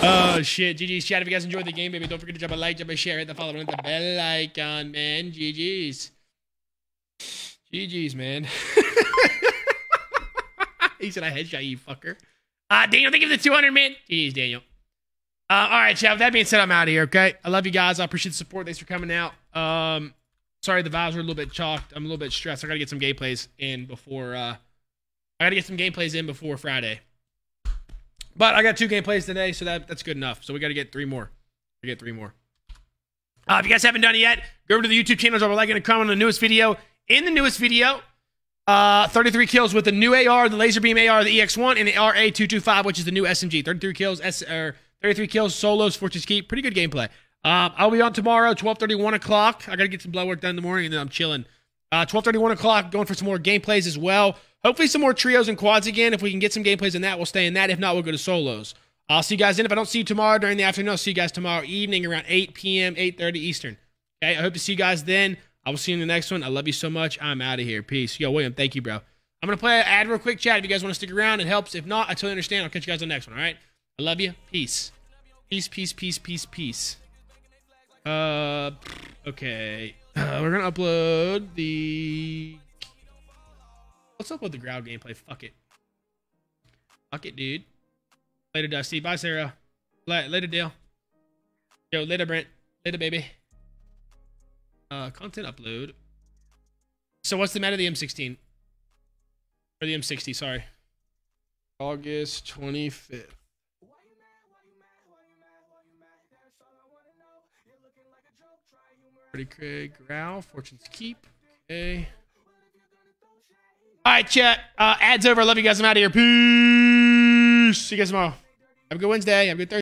Oh shit. GG's chat. If you guys enjoyed the game, baby, don't forget to drop a like, drop a share, hit the follow button, hit the bell icon, man. GG's. GG's, man. He said I headshot you, fucker. Daniel, thank you for the 200, man. GG's, Daniel. All right, chat. With that being said, I'm out of here, okay? I love you guys. I appreciate the support. Thanks for coming out. Sorry, the vibes are a little bit chalked. I'm a little bit stressed. I gotta get some gameplays in before Friday. But I got 2 gameplays today, so that's good enough. So we gotta get 3 more. If you guys haven't done it yet, go over to the YouTube channel, drop a like and a comment on the newest video. In the newest video, 33 kills with the new AR, the laser beam AR, the EX1, and the RA225, which is the new SMG. 33 kills, solos, Fortune's Keep. Pretty good gameplay. I'll be on tomorrow, 12:30, 1 o'clock. I got to get some blood work done in the morning, and then I'm chilling. 12:30, 1 o'clock, going for some more gameplays as well. Hopefully some more trios and quads again. If we can get some gameplays in that, we'll stay in that. If not, we'll go to solos. I'll see you guys then. If I don't see you tomorrow during the afternoon, I'll see you guys tomorrow evening around 8 p.m., 8:30 Eastern. Okay, I hope to see you guys then. I will see you in the next one. I love you so much. I'm out of here. Peace. Yo, William, thank you, bro. I'm going to play an ad real quick, chat. If you guys want to stick around, it helps. If not, I totally understand. I'll catch you guys on the next one, all right? I love you. Peace. Peace, peace, peace, peace, peace. Okay. We're going to upload the... Let's upload the ground gameplay. Fuck it. Fuck it, dude. Later, Dusty. Bye, Sarah. Later, Dale. Yo, later, Brent. Later, baby. Content upload. So what's the matter of the M16? Or the M60, sorry. August 25th. Pretty Craig, Growl, Fortune's Keep. Okay. Alright, chat. Ads over. I love you guys. I'm out of here. Peace. See you guys tomorrow. Have a good Wednesday. Have a good Thursday.